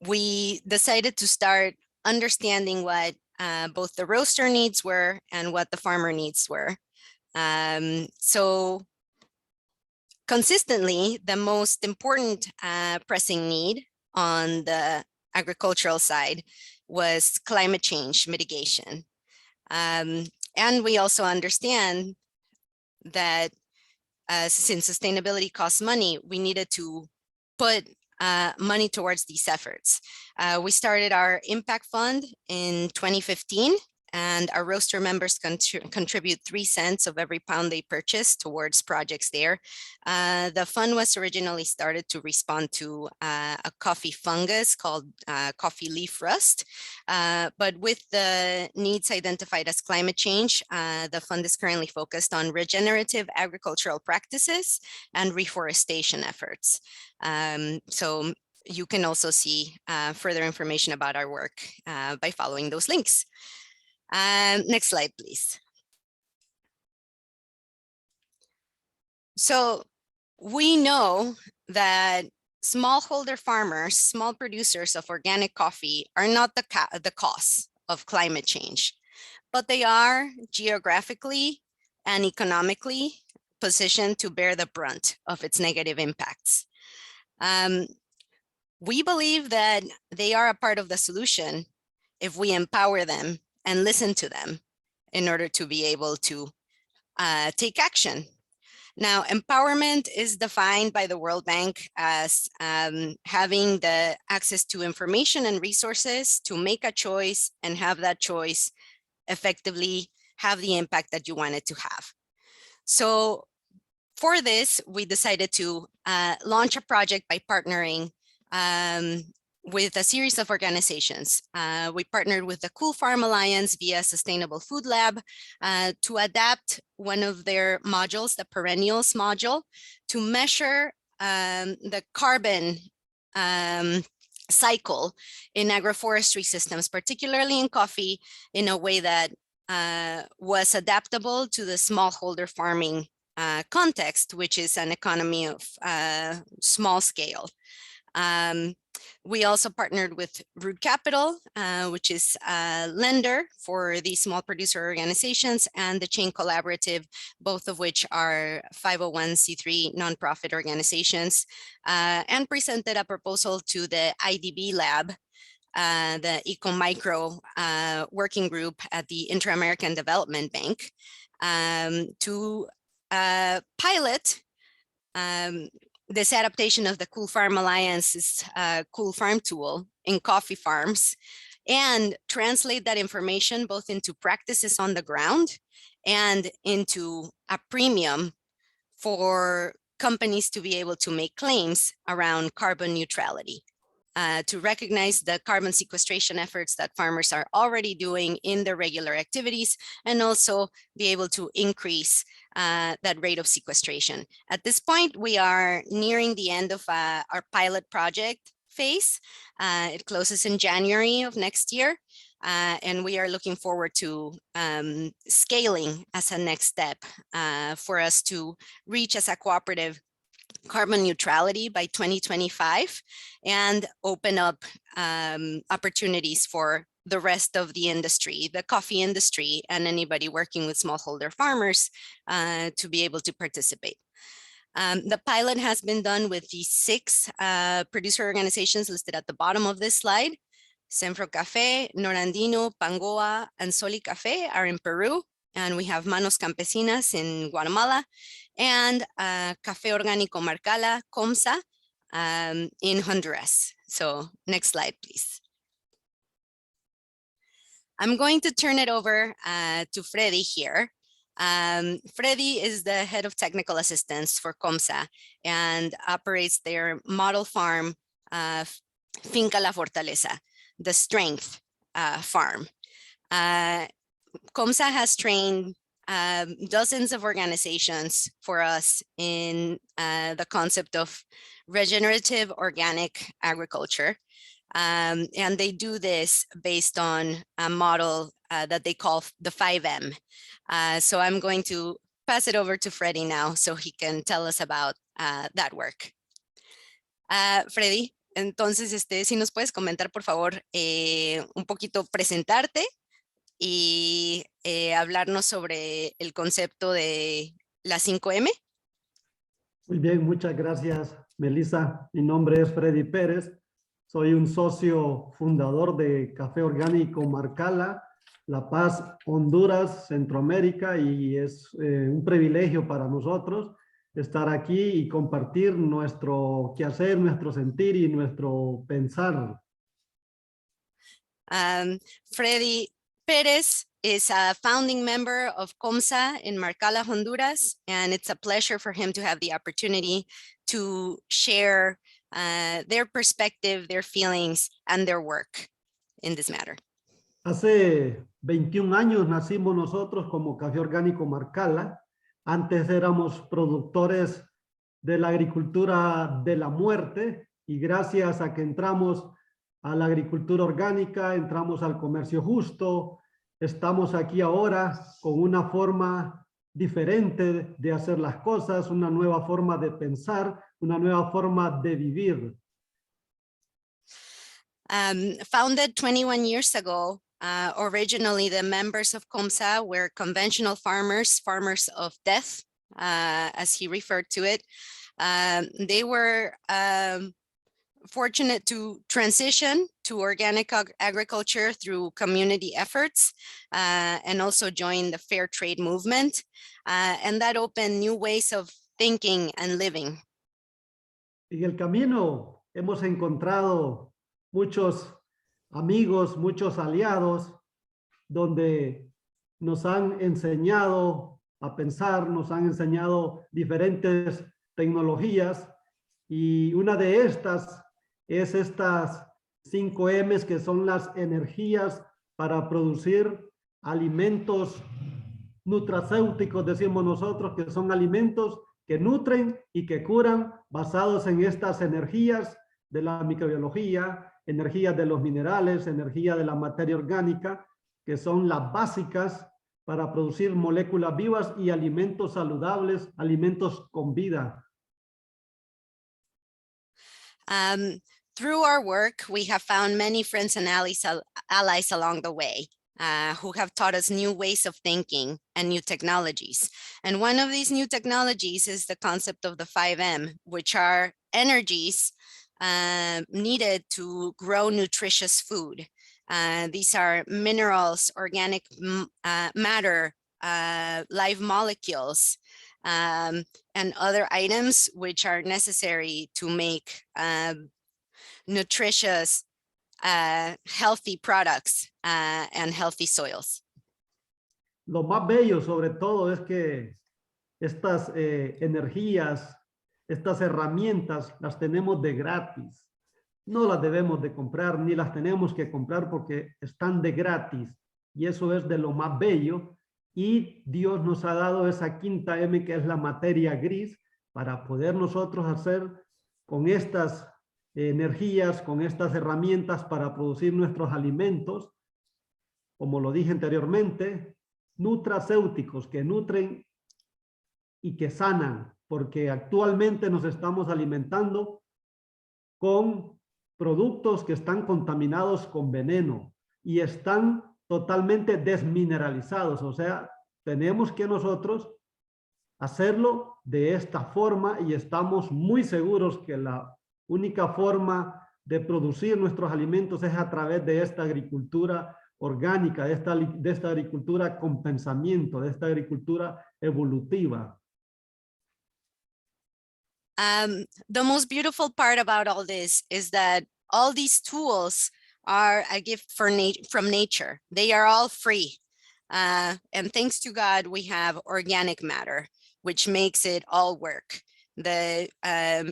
we decided to start understanding what both the roaster needs were and what the farmer needs were. So consistently, the most important pressing need on the agricultural side was climate change mitigation. And we also understand that since sustainability costs money, we needed to put money towards these efforts. We started our impact fund in 2015, and our roaster members contribute 3 cents of every pound they purchase towards projects there. The fund was originally started to respond to a coffee fungus called coffee leaf rust. But with the needs identified as climate change, the fund is currently focused on regenerative agricultural practices and reforestation efforts. So you can also see further information about our work by following those links. Next slide, please. So we know that smallholder farmers, small producers of organic coffee are not the cause of climate change, but they are geographically and economically positioned to bear the brunt of its negative impacts. We believe that they are a part of the solution if we empower them and listen to them in order to be able to take action. Now, empowerment is defined by the World Bank as having the access to information and resources to make a choice and have that choice effectively have the impact that you want it to have. So for this, we decided to launch a project by partnering with a series of organizations. We partnered with the Cool Farm Alliance via Sustainable Food Lab to adapt one of their modules, the perennials module, to measure the carbon cycle in agroforestry systems, particularly in coffee, in a way that was adaptable to the smallholder farming context, which is an economy of small scale. We also partnered with Root Capital, which is a lender for these small producer organizations, and the Chain Collaborative, both of which are 501c3 nonprofit organizations, and presented a proposal to the IDB Lab, the Ecomicro working group at the Inter-American Development Bank, to pilot this adaptation of the Cool Farm Alliance's Cool Farm tool in coffee farms, and translate that information both into practices on the ground and into a premium for companies to be able to make claims around carbon neutrality. To recognize the carbon sequestration efforts that farmers are already doing in their regular activities, and also be able to increase that rate of sequestration. At this point, we are nearing the end of our pilot project phase. It closes in January of next year, and we are looking forward to scaling as a next step for us to reach as a cooperative carbon neutrality by 2025 and open up opportunities for the rest of the industry, the coffee industry, and anybody working with smallholder farmers to be able to participate. The pilot has been done with the 6 producer organizations listed at the bottom of this slide. Senfro Café, Norandino, Pangoa, and Soli Café are in Peru, and we have Manos Campesinas in Guatemala, and Café Orgánico Marcala, COMSA, in Honduras. So next slide, please. I'm going to turn it over to Freddy here. Freddy is the head of technical assistance for COMSA and operates their model farm, Finca La Fortaleza, the Strength farm. COMSA has trained dozens of organizations for us in the concept of regenerative organic agriculture. And they do this based on a model that they call the 5M. So I'm going to pass it over to Freddy now so he can tell us about that work. Freddy, entonces, si nos puedes comentar, por favor, un poquito presentarte y hablarnos sobre el concepto de la 5M. Muy bien, muchas gracias, Melissa. Mi nombre es Freddy Pérez. Soy un socio fundador de Café Orgánico Marcala, La Paz, Honduras, Centroamérica, y es un privilegio para nosotros estar aquí y compartir nuestro quehacer, nuestro sentir y nuestro pensar. Freddy Pérez is a founding member of COMSA in Marcala, Honduras, and it's a pleasure for him to have the opportunity to share their perspective, their feelings, and their work in this matter. Hace 21 años nacimos nosotros como Café Orgánico Marcala. Antes éramos productores de la agricultura de la muerte, y gracias a que entramos a la agricultura orgánica, entramos al comercio justo, estamos aquí ahora con una forma diferente de hacer las cosas, una nueva forma de pensar, una nueva forma de vivir. Founded 21 years ago, originally the members of COMSA were conventional farmers, farmers of death, as he referred to it. They were fortunate to transition to organic agriculture through community efforts and also join the fair trade movement. And that opened new ways of thinking and living. En el camino hemos encontrado muchos amigos, muchos aliados, donde nos han enseñado a pensar, nos han enseñado diferentes tecnologías, y una de estas es estas 5 M's, que son las energías para producir alimentos nutracéuticos, decimos nosotros, que son alimentos que nutren y que curan, basados en estas energías de la microbiología, energías de los minerales, energía de la materia orgánica, que son las básicas para producir moléculas vivas y alimentos saludables, alimentos con vida. Through our work, we have found many friends and allies along the way who have taught us new ways of thinking and new technologies. And one of these new technologies is the concept of the 5M, which are energies needed to grow nutritious food. These are minerals, organic matter, live molecules, and other items which are necessary to make nutritious, healthy products and healthy soils. Lo más bello sobre todo es que estas energías, estas herramientas las tenemos de gratis. No las debemos de comprar, ni las tenemos que comprar, porque están de gratis. Y eso es de lo más bello. Y Dios nos ha dado esa 5ª M, que es la materia gris, para poder nosotros hacer con estas energías, con estas herramientas, para producir nuestros alimentos, como lo dije anteriormente, nutracéuticos, que nutren y que sanan, porque actualmente nos estamos alimentando con productos que están contaminados con veneno y están totalmente desmineralizados. O sea, tenemos que nosotros hacerlo de esta forma, y estamos muy seguros que la única forma de producir nuestros alimentos es a través de esta agricultura orgánica, de esta agricultura con pensamiento, de esta agricultura evolutiva. The most beautiful part about all this is that all these tools are a gift from nature. They are all free. And thanks to God, we have organic matter, which makes it all work. The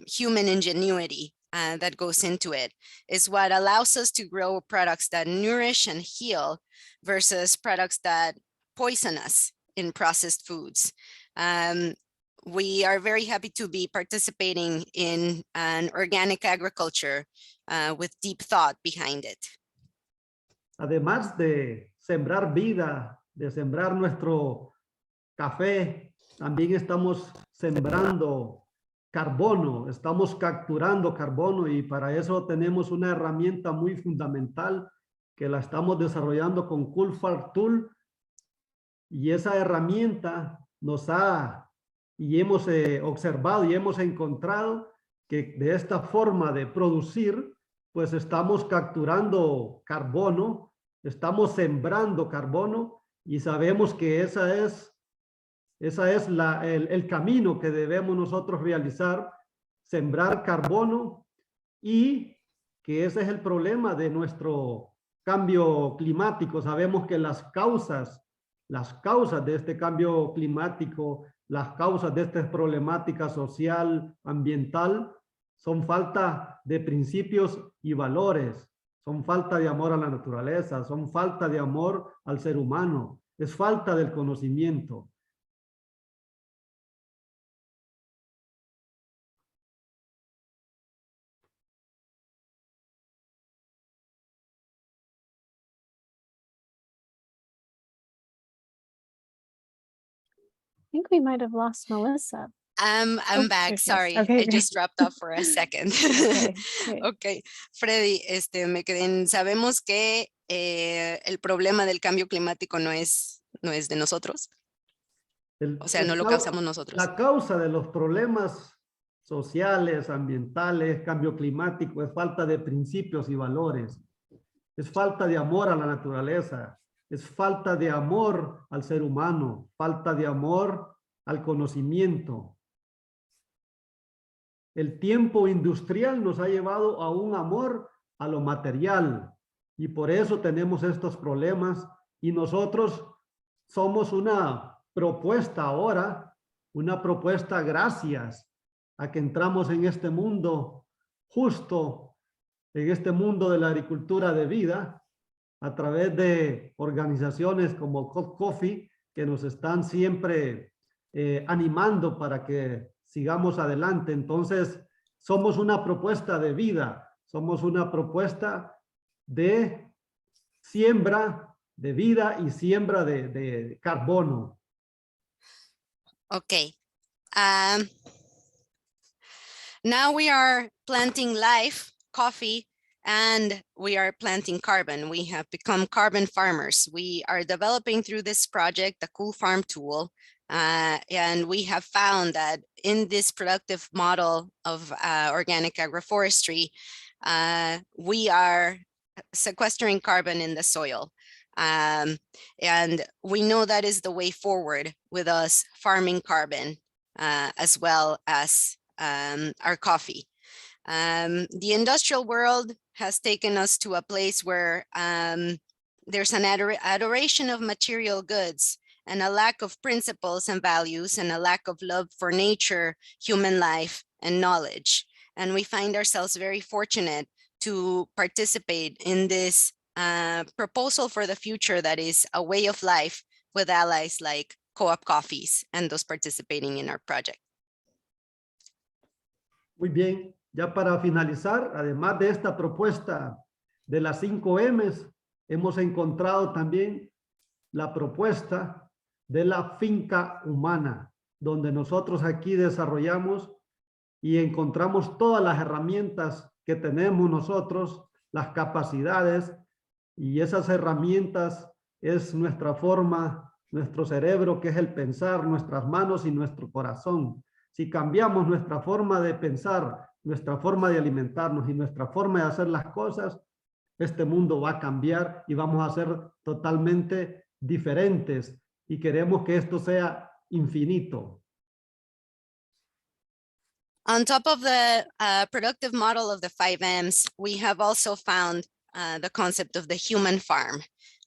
human ingenuity that goes into it is what allows us to grow products that nourish and heal versus products that poison us in processed foods. We are very happy to be participating in an organic agriculture with deep thought behind it. Además de sembrar vida, de sembrar nuestro café, también estamos sembrando carbono, estamos capturando carbono, y para eso tenemos una herramienta muy fundamental que la estamos desarrollando con Coolfarm Tool, y esa herramienta nos ha, y hemos observado y hemos encontrado que de esta forma de producir, pues estamos capturando carbono, estamos sembrando carbono, y sabemos que esa es el camino que debemos nosotros realizar, sembrar carbono, y que ese es el problema de nuestro cambio climático. Sabemos que las causas de este cambio climático, las causas de esta problemática social, ambiental, son falta de principios y valores, son falta de amor a la naturaleza, son falta de amor al ser humano, es falta del conocimiento. I think we might have lost Melissa. I'm Oh, back. there she is. Sorry, Okay, it just dropped off for a second. Okay, great. Ok, Freddy, me quedé sabemos que el problema del cambio climático no es de nosotros. O sea, no lo causamos nosotros. La causa de los problemas sociales, ambientales, cambio climático, es falta de principios y valores. Es falta de amor a la naturaleza. Es falta de amor al ser humano. Falta de amor al conocimiento. El tiempo industrial nos ha llevado a un amor a lo material y por eso tenemos estos problemas y nosotros somos una propuesta ahora, una propuesta gracias a que entramos en este mundo justo, en este mundo de la agricultura de vida, a través de organizaciones como Cold Coffee, que nos están siempre animando para que sigamos adelante. Entonces, somos una propuesta de vida, somos una propuesta de siembra de vida y siembra de carbono. Okay. Now we are planting life, coffee, and we are planting carbon. We have become carbon farmers. We are developing through this project the Cool Farm tool. And we have found that in this productive model of organic agroforestry, we are sequestering carbon in the soil. And we know that is the way forward with us farming carbon as well as our coffee. The industrial world has taken us to a place where there's an adoration of material goods and a lack of principles and values and a lack of love for nature, human life, and knowledge. And we find ourselves very fortunate to participate in this proposal for the future that is a way of life with allies like Co-op Coffees and those participating in our project. Muy bien, ya para finalizar, además de esta propuesta de las 5 M's, hemos encontrado también la propuesta de la finca humana, donde nosotros aquí desarrollamos y encontramos todas las herramientas que tenemos nosotros, las capacidades, y esas herramientas es nuestra forma, nuestro cerebro, que es el pensar, nuestras manos y nuestro corazón. Si cambiamos nuestra forma de pensar, nuestra forma de alimentarnos y nuestra forma de hacer las cosas, este mundo va a cambiar y vamos a ser totalmente diferentes y queremos que esto sea infinito. On top of the productive model of the 5 M's, we have also found the concept of the human farm.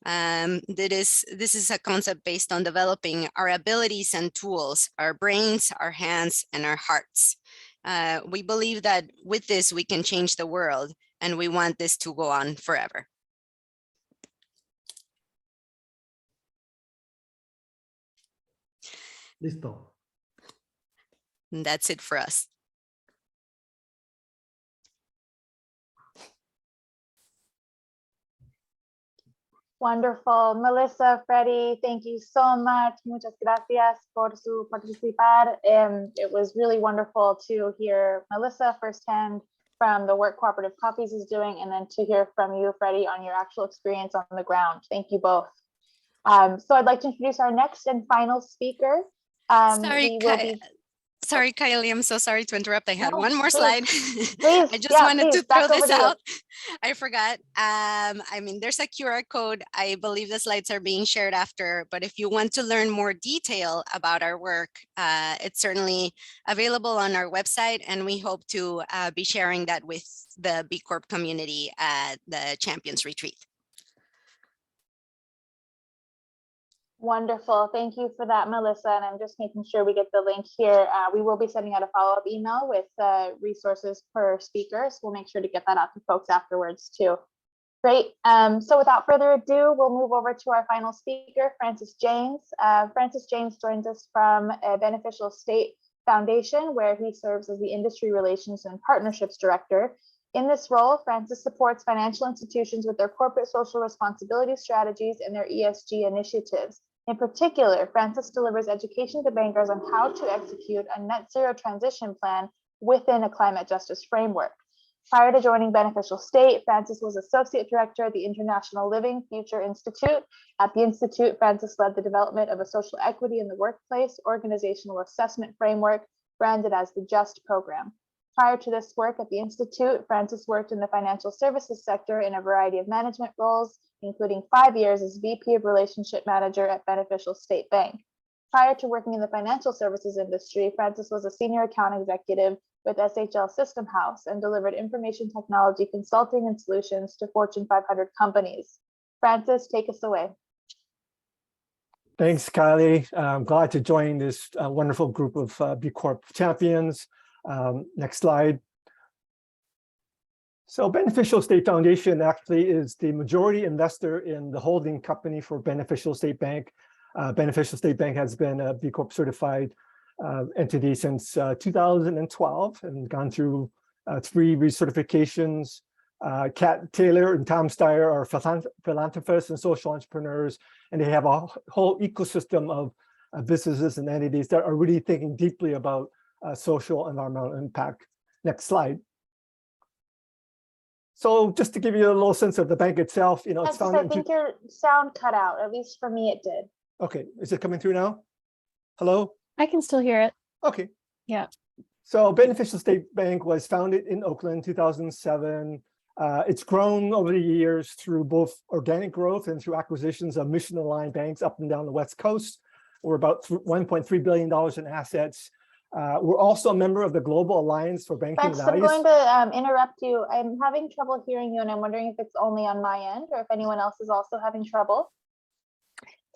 This is a concept based on developing our abilities and tools, our brains, our hands, and our hearts. We believe that with this, we can change the world, and we want this to go on forever. Listo. And that's it for us. Wonderful. Melissa, Freddie, thank you so much. Muchas gracias por su participar. It was really wonderful to hear Melissa firsthand from the work Cooperative Coffees is doing, and then to hear from you, Freddie, on your actual experience on the ground. Thank you both. So I'd like to introduce our next and final speaker. Sorry, Kylie, I'm so sorry to interrupt. I had one more please, slide. Please, I just wanted to throw this out. You. I forgot. I mean, there's a QR code. I believe the slides are being shared after, but if you want to learn more detail about our work, it's certainly available on our website, and we hope to be sharing that with the B Corp community at the Champions Retreat. Wonderful. Thank you for that, Melissa. And I'm just making sure we get the link here. We will be sending out a follow-up email with resources per speaker. So we'll make sure to get that out to folks afterwards too. Great. So without further ado, we'll move over to our final speaker, Francis James. Francis James joins us from a Beneficial State Foundation, where he serves as the Industry Relations and Partnerships Director. In this role, Francis supports financial institutions with their corporate social responsibility strategies and their ESG initiatives. In particular, Francis delivers education to bankers on how to execute a net zero transition plan within a climate justice framework. Prior to joining Beneficial State, Francis was Associate Director at the International Living Future Institute. At the Institute, Francis led the development of a social equity in the workplace organizational assessment framework branded as the JUST program. Prior to this work at the Institute, Francis worked in the financial services sector in a variety of management roles, including 5 years as VP of Relationship Manager at Beneficial State Bank. Prior to working in the financial services industry, Francis was a senior account executive with SHL System House and delivered information technology consulting and solutions to Fortune 500 companies. Francis, take us away. Thanks, Kylie. I'm glad to join this wonderful group of B Corp champions. Next slide. So Beneficial State Foundation actually is the majority investor in the holding company for Beneficial State Bank. Beneficial State Bank has been a B Corp certified entity since 2012 and gone through 3 recertifications. Kat Taylor and Tom Steyer are philanthropists and social entrepreneurs, and they have a whole ecosystem of businesses and entities that are really thinking deeply about social and environmental impact. Next slide. So just to give you a little sense of the bank itself, it's Francis, founded I in think your sound cut out. At least for me, it did. Okay, is it coming through now? Hello? I can still hear it. Okay. Yeah. So Beneficial State Bank was founded in Oakland, 2007. It's grown over the years through both organic growth and through acquisitions of mission-aligned banks up and down the West Coast. We're about $1.3 billion in assets. We're also a member of the Global Alliance for Banking Francis, I'm Values. going to interrupt you. I'm having trouble hearing you, and I'm wondering if it's only on my end or if anyone else is also having trouble.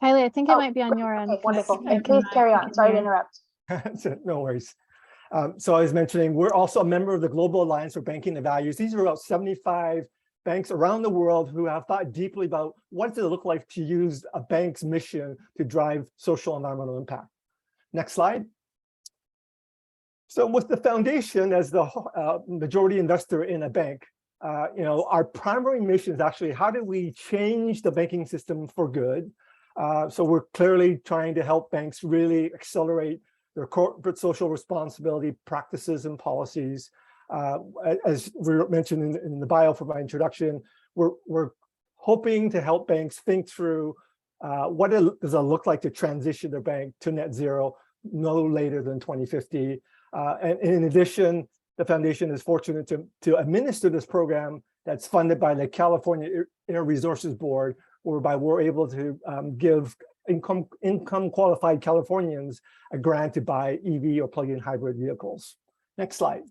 Kylie, I think it Oh, might be on your end. Okay, 'cause wonderful. I And please can- carry I on. can Sorry to hear. interrupt. No worries. So I was mentioning, we're also a member of the Global Alliance for Banking and Values. These are about 75 banks around the world who have thought deeply about what does it look like to use a bank's mission to drive social and environmental impact. Next slide. So with the foundation as the majority investor in a bank, our primary mission is actually how do we change the banking system for good? So we're clearly trying to help banks really accelerate their corporate social responsibility practices and policies. As we mentioned in the bio for my introduction, we're hoping to help banks think through what does it look like to transition their bank to net zero no later than 2050. And in addition, the foundation is fortunate to administer this program that's funded by the California Air Resources Board, whereby we're able to give income qualified Californians a grant to buy EV or plug-in hybrid vehicles. Next slide.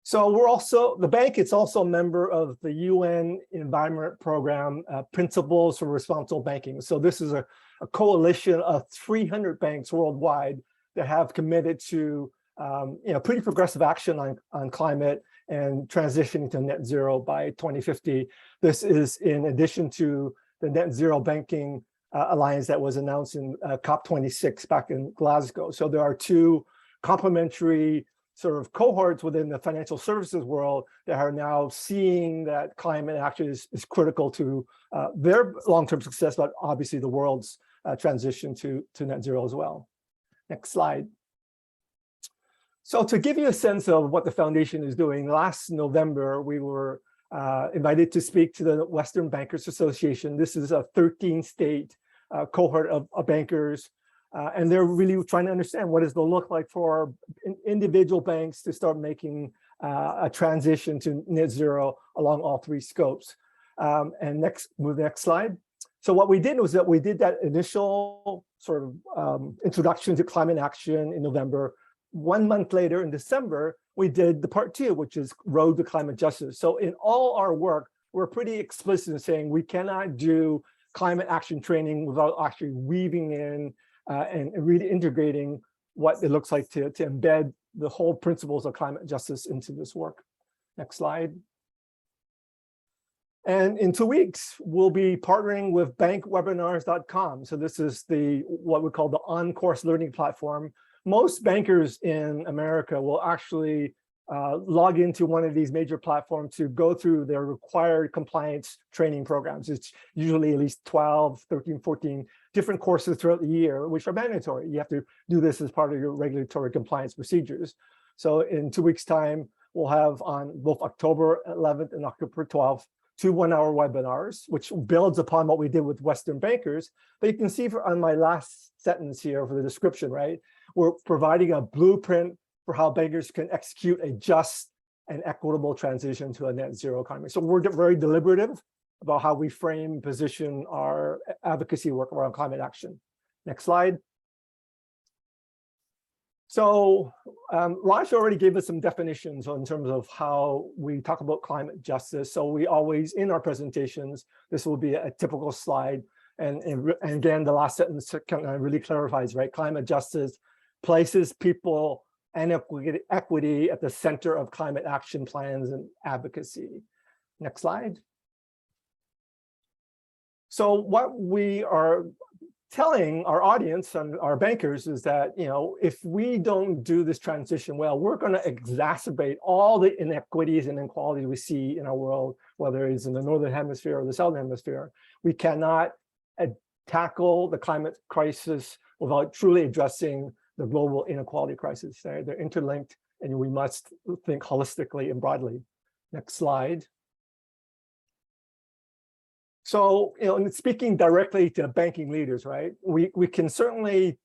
So the bank is also a member of the UN Environment Program Principles for Responsible Banking. So this is a coalition of 300 banks worldwide that have committed to pretty progressive action on climate and transitioning to net zero by 2050. This is in addition to the Net Zero Banking Alliance that was announced in COP26 back in Glasgow. So there are 2 complementary sort of cohorts within the financial services world that are now seeing that climate action is critical to their long-term success, but obviously the world's transition to net zero as well. Next slide. So to give you a sense of what the foundation is doing, last November, we were invited to speak to the Western Bankers Association. This is a 13-state cohort of bankers. And they're really trying to understand what does it look like for individual banks to start making a transition to net zero along all 3 scopes. And move the next slide. So what we did was that we did that initial sort of introduction to climate action in November. 1 month later in December, we did the part 2, which is Road to Climate Justice. So in all our work, we're pretty explicit in saying we cannot do climate action training without actually weaving in and really integrating what it looks like to embed the whole principles of climate justice into this work. Next slide. And in 2 weeks, we'll be partnering with bankwebinars.com. So this is what we call the on-course learning platform. Most bankers in America will actually log into one of these major platforms to go through their required compliance training programs. It's usually at least 12, 13, 14 different courses throughout the year, which are mandatory. You have to do this as part of your regulatory compliance procedures. So in 2 weeks' time, we'll have on both October 11th and October 12th, 2 one-hour webinars, which builds upon what we did with Western Bankers. But you can see on my last sentence here for the description, right? We're providing a blueprint for how bankers can execute a just and equitable transition to a net zero economy. So we're very deliberative about how we frame, position our advocacy work around climate action. Next slide. So Raj already gave us some definitions in terms of how we talk about climate justice. So we always, in our presentations, this will be a typical slide. And again, the last sentence kind of really clarifies, right? Climate justice places people and equity at the center of climate action plans and advocacy. Next slide. So what we are telling our audience and our bankers is that, you know, if we don't do this transition well, we're going to exacerbate all the inequities and inequalities we see in our world, whether it's in the Northern Hemisphere or the Southern Hemisphere. We cannot tackle the climate crisis without truly addressing the global inequality crisis. They're interlinked, and we must think holistically and broadly. Next slide. So, you know, and speaking directly to banking leaders, right? We can certainly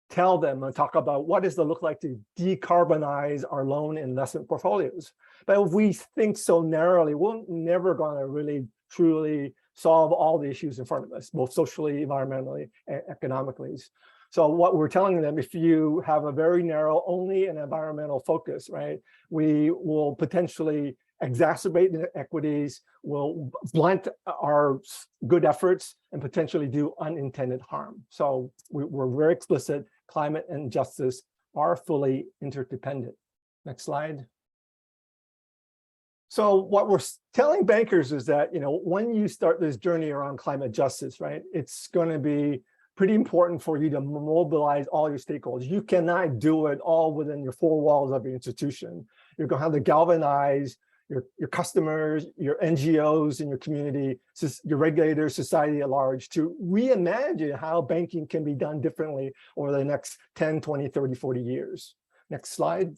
tell them and talk about what does it look like to decarbonize our loan investment portfolios. But if we think so narrowly, we're never going to really truly solve all the issues in front of us, both socially, environmentally, and economically. So what we're telling them, if you have a very narrow, only an environmental focus, right, we will potentially exacerbate inequities, will blunt our good efforts, and potentially do unintended harm. So we're very explicit. Climate and justice are fully interdependent. Next slide. So what we're telling bankers is that, you know, when you start this journey around climate justice, right, it's going to be pretty important for you to mobilize all your stakeholders. You cannot do it all within your four walls of your institution. You're going to have to galvanize your customers, your NGOs in your community, your regulators, society at large, to reimagine how banking can be done differently over the next 10, 20, 30, 40 years. Next slide.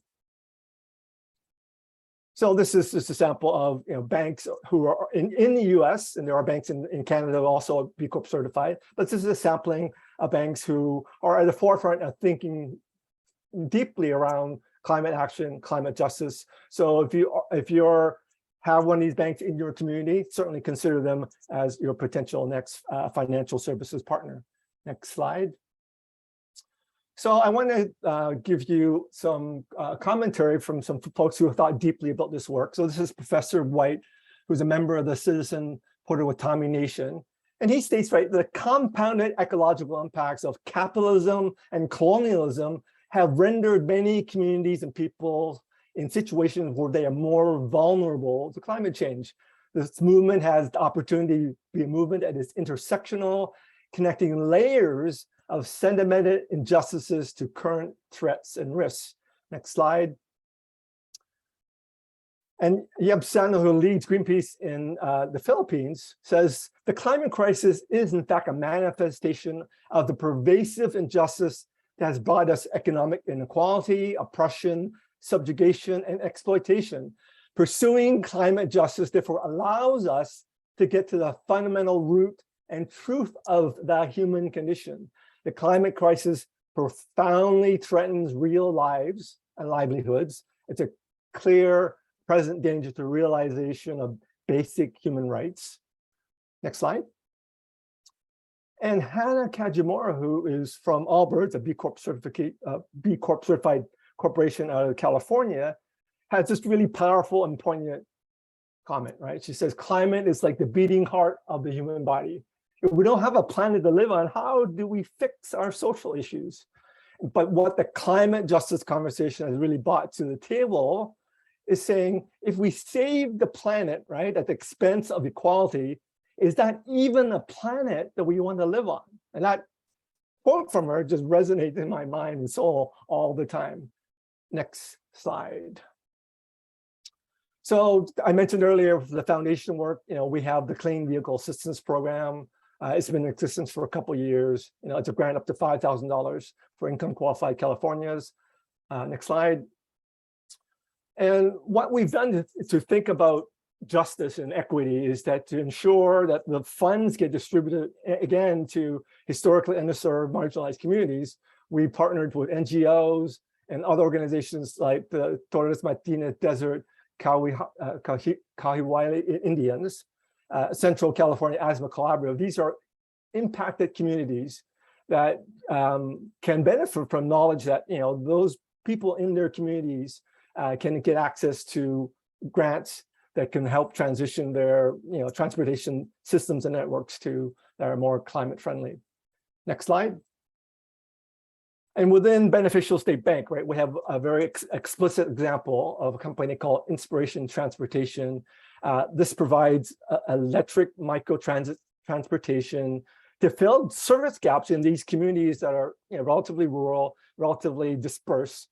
So this is just a sample of, you know, banks who are in the US, and there are banks in Canada also B Corp certified, but this is a sampling of banks who are at the forefront of thinking deeply around climate action, climate justice. So if you have one of these banks in your community, certainly consider them as your potential next financial services partner. Next slide. So I want to give you some commentary from some folks who have thought deeply about this work. So this is Professor White, who's a member of the Citizen Potawatomi Nation. And he states, right, the compounded ecological impacts of capitalism and colonialism have rendered many communities and people in situations where they are more vulnerable to climate change. This movement has the opportunity to be a movement that is intersectional, connecting layers of sedimented injustices to current threats and risks. Next slide. And Yeb Sano, who leads Greenpeace in the Philippines, says the climate crisis is in fact a manifestation of the pervasive injustice that has brought us economic inequality, oppression, subjugation, and exploitation. Pursuing climate justice therefore allows us to get to the fundamental root and truth of the human condition. The climate crisis profoundly threatens real lives and livelihoods. It's a clear present danger to realization of basic human rights. Next slide. And Hannah Kajimura, who is from Allbirds, a B Corp certified corporation out of California, has this really powerful and poignant comment, right? She says, climate is like the beating heart of the human body. If we don't have a planet to live on, how do we fix our social issues? But what the climate justice conversation has really brought to the table is saying, if we save the planet, right, at the expense of equality, is that even a planet that we want to live on? And that quote from her just resonates in my mind and soul all the time. Next slide. So I mentioned earlier the foundation work, you know, we have the Clean Vehicle Assistance Program. It's been in existence for a couple of years. You know, it's a grant up to $5,000 for income qualified Californians. Next slide. And what we've done to think about justice and equity is that to ensure that the funds get distributed again to historically underserved, marginalized communities, we partnered with NGOs and other organizations like the Torres Martinez Desert Kahiwali Indians. Central California Asthma Collaborative. These are impacted communities that can benefit from knowledge that, those people in their communities can get access to grants that can help transition their, transportation systems and networks to that are more climate friendly. Next slide. And within Beneficial State Bank, right, we have a very explicit example of a company called Inspiration Transportation. This provides electric microtransit transportation to fill service gaps in these communities that are relatively rural, relatively dispersed,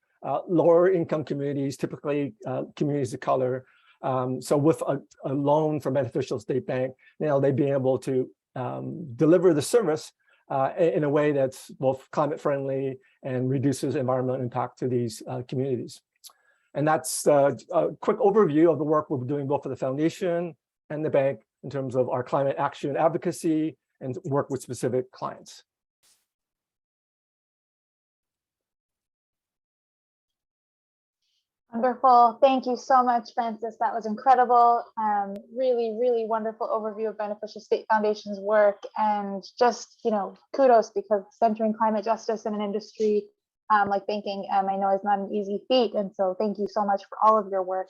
lower income communities, typically communities of color. So with a loan from Beneficial State Bank, they'd be able to deliver the service in a way that's both climate friendly and reduces environmental impact to these communities. And that's a quick overview of the work we're doing both for the foundation and the bank in terms of our climate action advocacy and work with specific clients. Wonderful. Thank you so much, Francis. That was incredible. Really, really wonderful overview of Beneficial State Foundation's work, and just, kudos, because centering climate justice in an industry like banking, I know is not an easy feat. And so thank you so much for all of your work.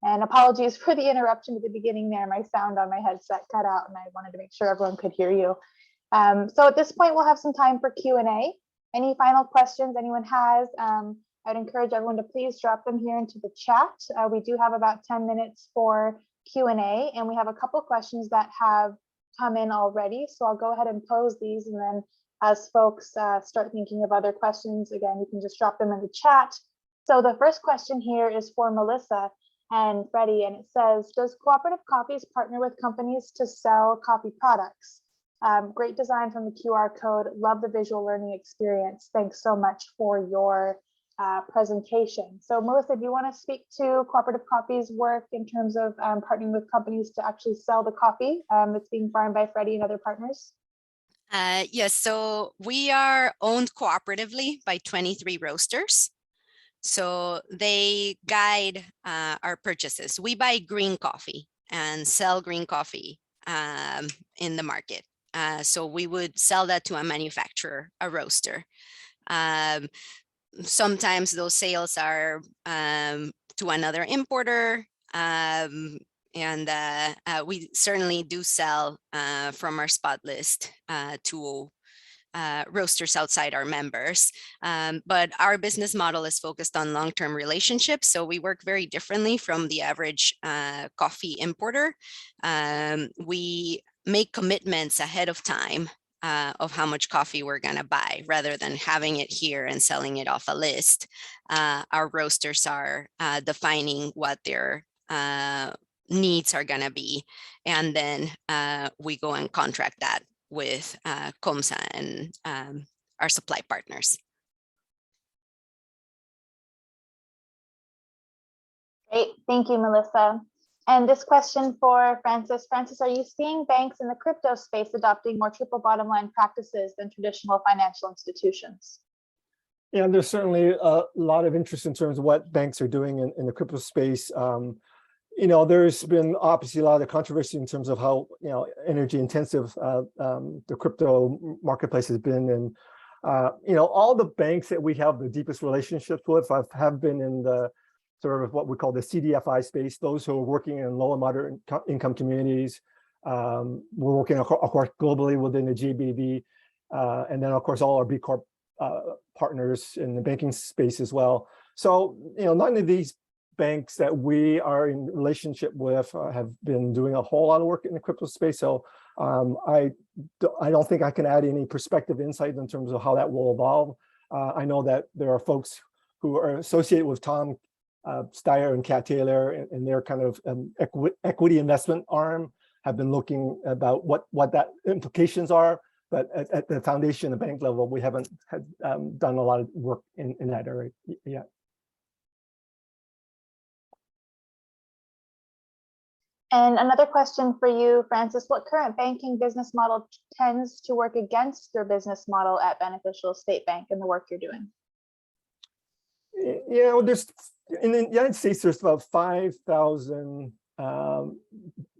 And apologies for the interruption at the beginning there. My sound on my headset cut out and I wanted to make sure everyone could hear you. So at this point, we'll have some time for Q&A. Any final questions anyone has? I'd encourage everyone to please drop them here into the chat. We do have about 10 minutes for Q&A, and we have a couple questions that have come in already. So I'll go ahead and pose these, and then as folks start thinking of other questions, again, you can just drop them in the chat. So the first question here is for Melissa and Freddie, and it says, does Cooperative Coffees partner with companies to sell coffee products? Great design from the QR code. Love the visual learning experience. Thanks so much for your presentation. So Melissa, do you want to speak to Cooperative Coffee's work in terms of partnering with companies to actually sell the coffee that's being farmed by Freddie and other partners? Yes, so we are owned cooperatively by 23 roasters. So they guide our purchases. We buy green coffee and sell green coffee in the market. So we would sell that to a manufacturer, a roaster. Sometimes those sales are to another importer, and we certainly do sell from our spot list to roasters outside our members. But our business model is focused on long-term relationships, so we work very differently from the average coffee importer. We make commitments ahead of time of how much coffee we're going to buy, rather than having it here and selling it off a list. Our roasters are defining what their needs are going to be, and then we go and contract that with COMSA and our supply partners. Great, thank you, Melissa. And this question for Francis. Francis, are you seeing banks in the crypto space adopting more triple bottom line practices than traditional financial institutions? Yeah, there's certainly a lot of interest in terms of what banks are doing in the crypto space. There's been obviously a lot of controversy in terms of how energy intensive the crypto marketplace has been, and all the banks that we have the deepest relationships with have been in the sort of what we call the CDFI space, those who are working in low and moderate income communities. We're working, of course, globally within the GBV, and then, of course, all our B Corp partners in the banking space as well. So, none of these banks that we are in relationship with have been doing a whole lot of work in the crypto space. So I don't think I can add any perspective insight in terms of how that will evolve. I know that there are folks who are associated with Tom Steyer and Kat Taylor and their kind of equity investment arm have been looking about what that implications are. But at the foundation, the bank level, we haven't done a lot of work in that area yet. And another question for you, Francis, what current banking business model tends to work against your business model at Beneficial State Bank and the work you're doing? There's in the United States, there's about 5,000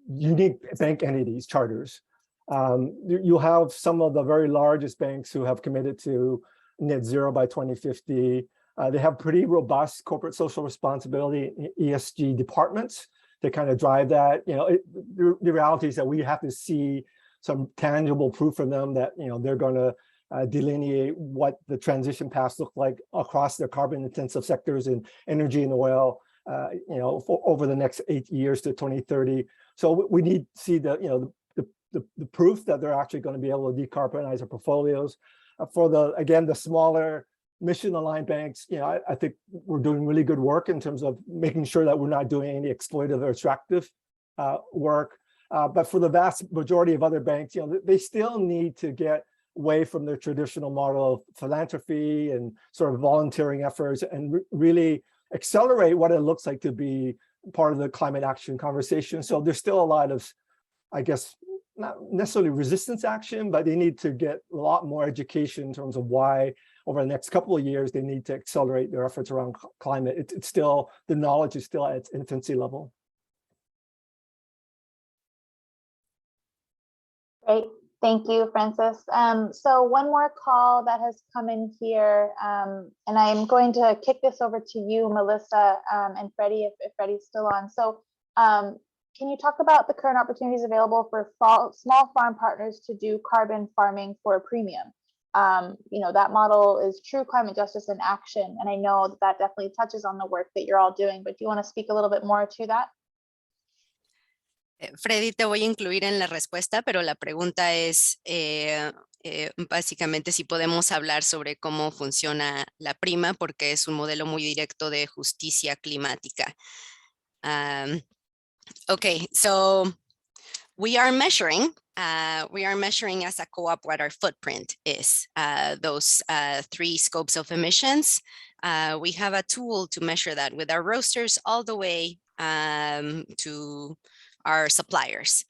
unique bank entities, charters. You'll have some of the very largest banks who have committed to net zero by 2050. They have pretty robust corporate social responsibility ESG departments to kind of drive that. You know, the reality is that we have to see some tangible proof from them that, you know, they're going to delineate what the transition paths look like across their carbon intensive sectors in energy and oil, you know, for over the next 8 years to 2030. So we need to see the, you know, the proof that they're actually going to be able to decarbonize their portfolios. For the, again, the smaller mission aligned banks, you know, I think we're doing really good work in terms of making sure that we're not doing any exploitative or extractive work. But for the vast majority of other banks, you know, they still need to get away from their traditional model of philanthropy and sort of volunteering efforts and really accelerate what it looks like to be part of the climate action conversation. So there's still a lot of, I guess, not necessarily resistance action, but they need to get a lot more education in terms of why over the next couple of years they need to accelerate their efforts around climate. It's still, the knowledge is still at its infancy level. Great. Thank you, Francis. So one more call that has come in here, and I'm going to kick this over to you, Melissa, and Freddie, if Freddie's still on. So can you talk about the current opportunities available for small farm partners to do carbon farming for a premium? You know, that model is true climate justice in action, and I know that that definitely touches on the work that you're all doing, but do you want to speak a little bit more to that? Freddy, te voy a incluir en la respuesta, pero la pregunta es básicamente si podemos hablar sobre cómo funciona la prima, porque es un modelo muy directo de justicia climática. Okay, so we are measuring as a co-op what our footprint is, those 3 scopes of emissions. We have a tool to measure that with our roasters all the way to our suppliers.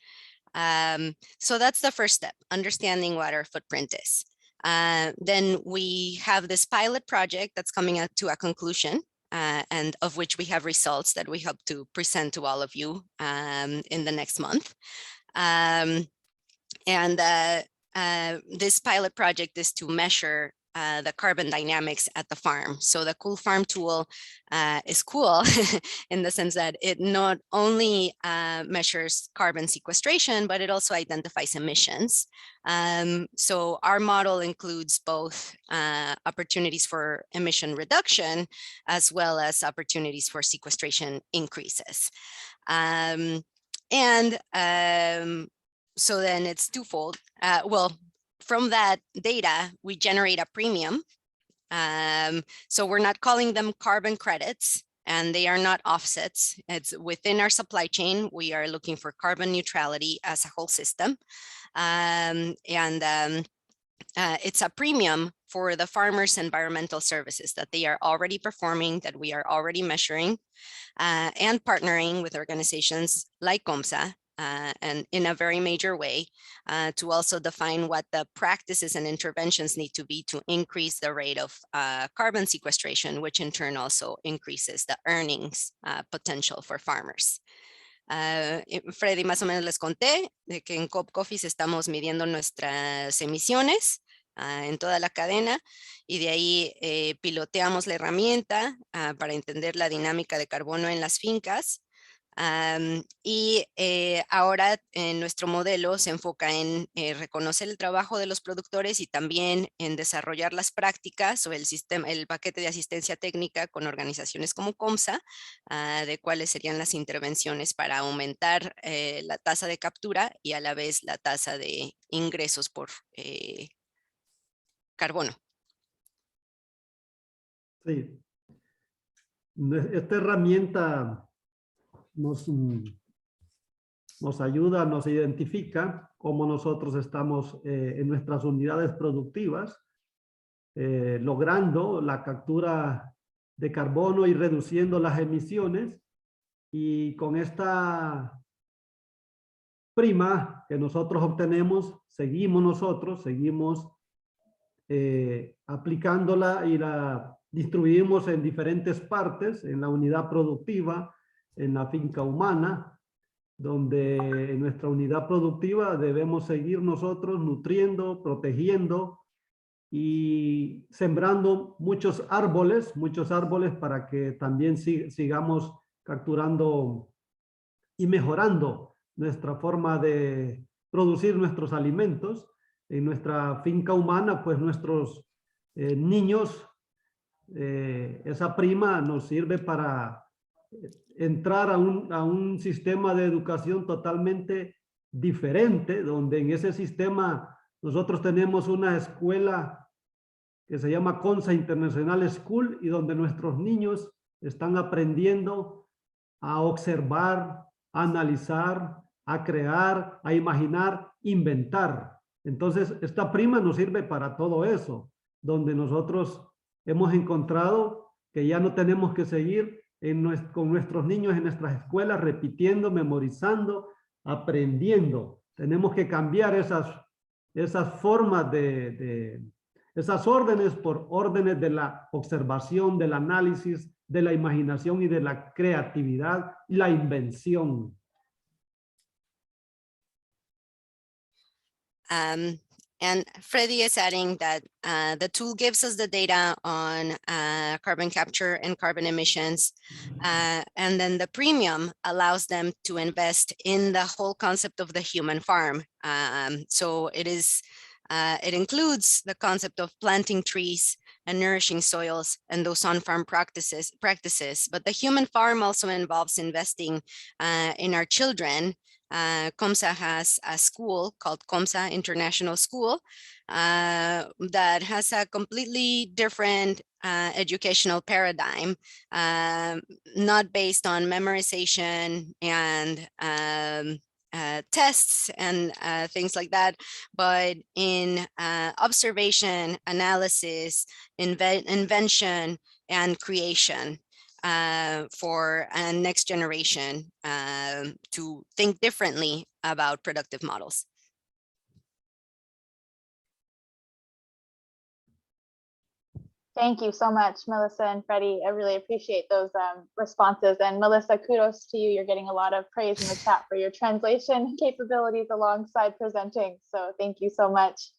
So that's the first step, understanding what our footprint is. Then we have this pilot project that's coming up to a conclusion, and of which we have results that we hope to present to all of you in the next month. This pilot project is to measure the carbon dynamics at the farm. So the Cool Farm tool is cool in the sense that it not only measures carbon sequestration, but it also identifies emissions. So our model includes both opportunities for emission reduction as well as opportunities for sequestration increases. So then it's twofold. Well, from that data, we generate a premium. So we're not calling them carbon credits, and they are not offsets. It's within our supply chain. We are looking for carbon neutrality as a whole system. It's a premium for the farmers' environmental services that they are already performing, that we are already measuring, and partnering with organizations like COMSA, and in a very major way, to also define what the practices and interventions need to be to increase the rate of carbon sequestration, which in turn also increases the earnings potential for farmers. Freddy, más o menos les conté de que en COP Coffees estamos midiendo nuestras emisiones en toda la cadena, y de ahí piloteamos la herramienta para entender la dinámica de carbono en las fincas. Ahora nuestro modelo se enfoca en reconocer el trabajo de los productores y también en desarrollar las prácticas o el paquete de asistencia técnica con organizaciones como COMSA, de cuáles serían las intervenciones para aumentar la tasa de captura y a la vez la tasa de ingresos por carbono. Sí. Esta herramienta nos ayuda, nos identifica cómo nosotros estamos en nuestras unidades productivas, logrando la captura de carbono y reduciendo las emisiones. Y con esta prima que nosotros obtenemos, seguimos aplicándola y la distribuimos en diferentes partes, en la unidad productiva, en la finca humana, donde en nuestra unidad productiva debemos seguir nosotros nutriendo, protegiendo y sembrando muchos árboles para que también sigamos capturando y mejorando nuestra forma de producir nuestros alimentos. En nuestra finca humana, pues nuestros niños, esa prima nos sirve para entrar a un sistema de educación totalmente diferente, donde en ese sistema nosotros tenemos una escuela que se llama CONSA International School y donde nuestros niños están aprendiendo a observar, a analizar, a crear, a imaginar, inventar. Entonces, esta prima nos sirve para todo eso, donde nosotros hemos encontrado que ya no tenemos que seguir con nuestros niños en nuestras escuelas repitiendo, memorizando, aprendiendo. Tenemos que cambiar esas formas esas órdenes por órdenes de la observación, del análisis, de la imaginación y de la creatividad y la invención. And Freddie is adding that the tool gives us the data on carbon capture and carbon emissions. And then the premium allows them to invest in the whole concept of the human farm. So it includes the concept of planting trees and nourishing soils and those on-farm practices. But the human farm also involves investing in our children. COMSA has a school called COMSA International School that has a completely different educational paradigm, not based on memorization and tests and things like that, but in observation, analysis, invention, and creation. For a next generation to think differently about productive models. Thank you so much, Melissa and Freddie. I really appreciate those responses. And Melissa, kudos to you. You're getting a lot of praise in the chat for your translation capabilities alongside presenting. So thank you so much.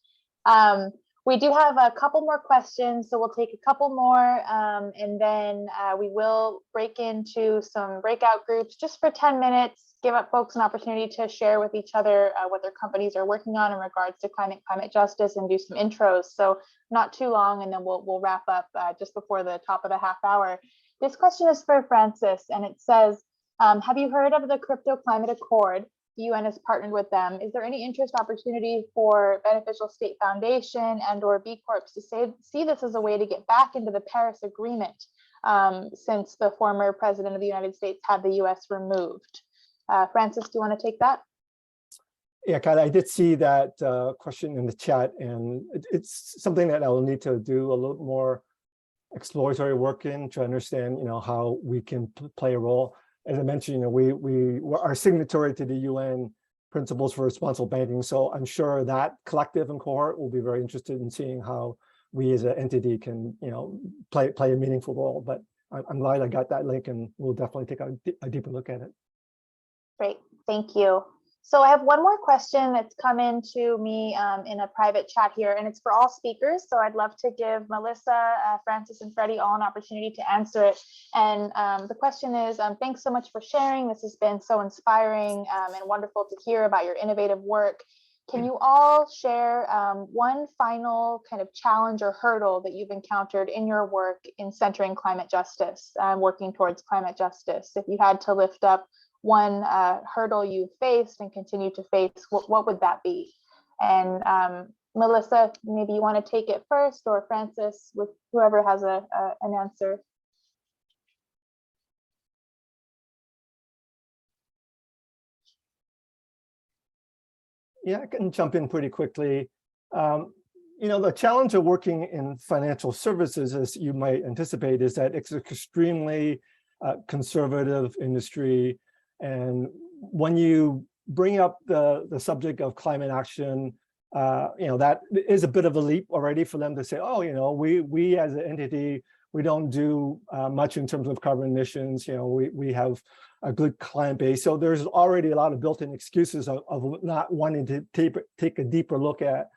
We do have a couple more questions, so we'll take a couple more and then we will break into some breakout groups just for 10 minutes, give up folks an opportunity to share with each other what their companies are working on in regards to climate justice and do some intros. So not too long, and then we'll wrap up just before the top of the half hour. This question is for Francis, and it says, have you heard of the Crypto Climate Accord? The UN has partnered with them. Is there any interest opportunity for Beneficial State Foundation and or B Corps to see this as a way to get back into the Paris Agreement since the former president of the United States had the US removed? Francis, do you want to take that? Yeah, Kylie, I did see that question in the chat, and it's something that I'll need to do a little more exploratory work in to understand, how we can play a role. As I mentioned, we are signatory to the UN Principles for Responsible Banking, so I'm sure that collective and cohort will be very interested in seeing how we as an entity can, play a meaningful role. But I'm glad I got that link, and we'll definitely take a deeper look at it. Great, thank you. So I have one more question that's come into me in a private chat here, and it's for all speakers. So I'd love to give Melissa, Francis, and Freddie all an opportunity to answer it. And the question is, thanks so much for sharing. This has been so inspiring and wonderful to hear about your innovative work. Can you all share one final kind of challenge or hurdle that you've encountered in your work in centering climate justice and working towards climate justice? If you had to lift up one hurdle you faced and continue to face, what would that be? And Melissa, maybe you want to take it first, or Francis, with whoever has an answer. Yeah, I can jump in pretty quickly. The challenge of working in financial services, as you might anticipate, is that it's an extremely conservative industry. And when you bring up the subject of climate action, that is a bit of a leap already for them to say, oh, we as an entity, we don't do much in terms of carbon emissions. We have a good client base. So there's already a lot of built-in excuses of not wanting to take a deeper look at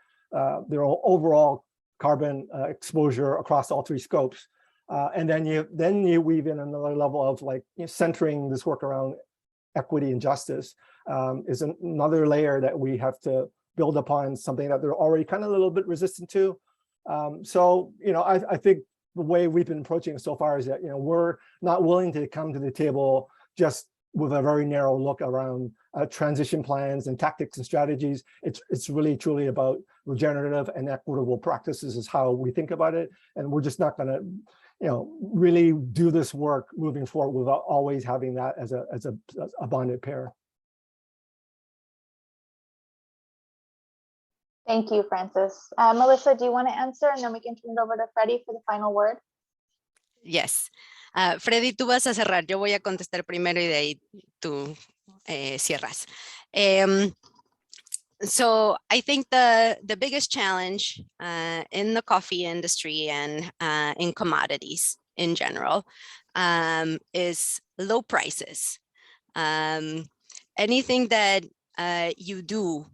their overall carbon exposure across all three scopes. And then you weave in another level of like centering this work around equity and justice is another layer that we have to build upon, something that they're already kind of a little bit resistant to. So, I think the way we've been approaching it so far is that, we're not willing to come to the table just with a very narrow look around transition plans and tactics and strategies. It's really truly about regenerative and equitable practices is how we think about it. And we're just not going to, really do this work moving forward without always having that as a bonded pair. Thank you, Francis. Melissa, do you want to answer? And then we can turn it over to Freddie for the final word. Yes. Freddy, tú vas a cerrar. Yo voy a contestar primero y de ahí tú cierras. So I think the biggest challenge in the coffee industry and in commodities in general is low prices. Anything that you do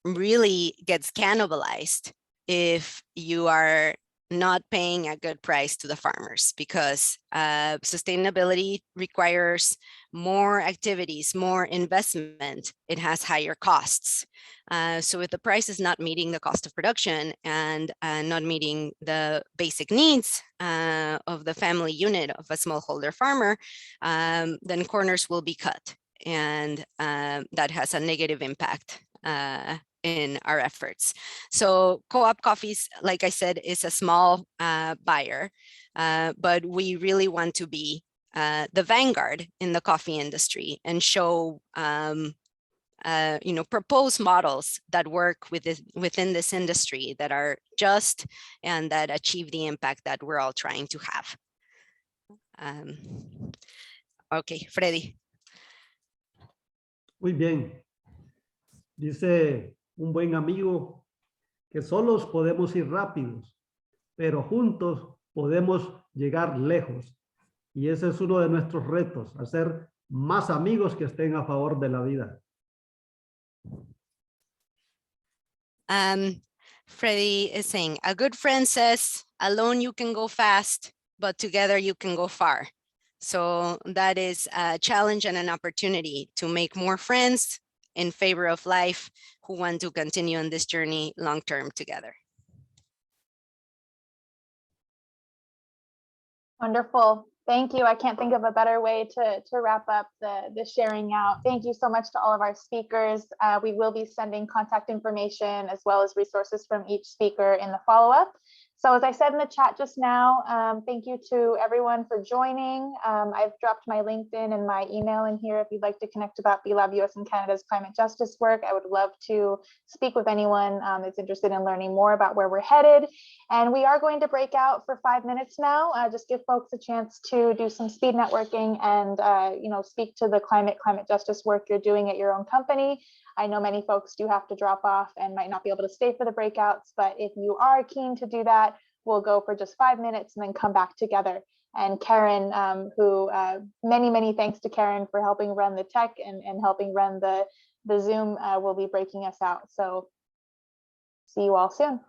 really gets cannibalized if you are not paying a good price to the farmers, because sustainability requires more activities, more investment. It has higher costs. So if the price is not meeting the cost of production and not meeting the basic needs of the family unit of a smallholder farmer, then corners will be cut. And that has a negative impact in our efforts. So Co-op Coffees, like I said, is a small buyer, but we really want to be the vanguard in the coffee industry and show, propose models that work within this industry that are just and that achieve the impact that we're all trying to have. Okay, Freddy. Muy bien. Dice un buen amigo que solos podemos ir rápidos, pero juntos podemos llegar lejos. Y ese es uno de nuestros retos, hacer más amigos que estén a favor de la vida. Freddy is saying, a good friend says, alone you can go fast, but together you can go far. So that is a challenge and an opportunity to make more friends in favor of life who want to continue on this journey long-term together. Wonderful. Thank you. I can't think of a better way to wrap up the sharing out. Thank you so much to all of our speakers. We will be sending contact information as well as resources from each speaker in the follow-up. So as I said in the chat just now, thank you to everyone for joining. I've dropped my LinkedIn and my email in here if you'd like to connect about B-Lab US and Canada's climate justice work. I would love to speak with anyone that's interested in learning more about where we're headed. And we are going to break out for 5 minutes now. Just give folks a chance to do some speed networking and speak to the climate justice work you're doing at your own company. I know many folks do have to drop off and might not be able to stay for the breakouts, but if you are keen to do that, we'll go for just 5 minutes and then come back together. And Karen, many thanks to Karen for helping run the tech and helping run the Zoom, will be breaking us out. So see you all soon.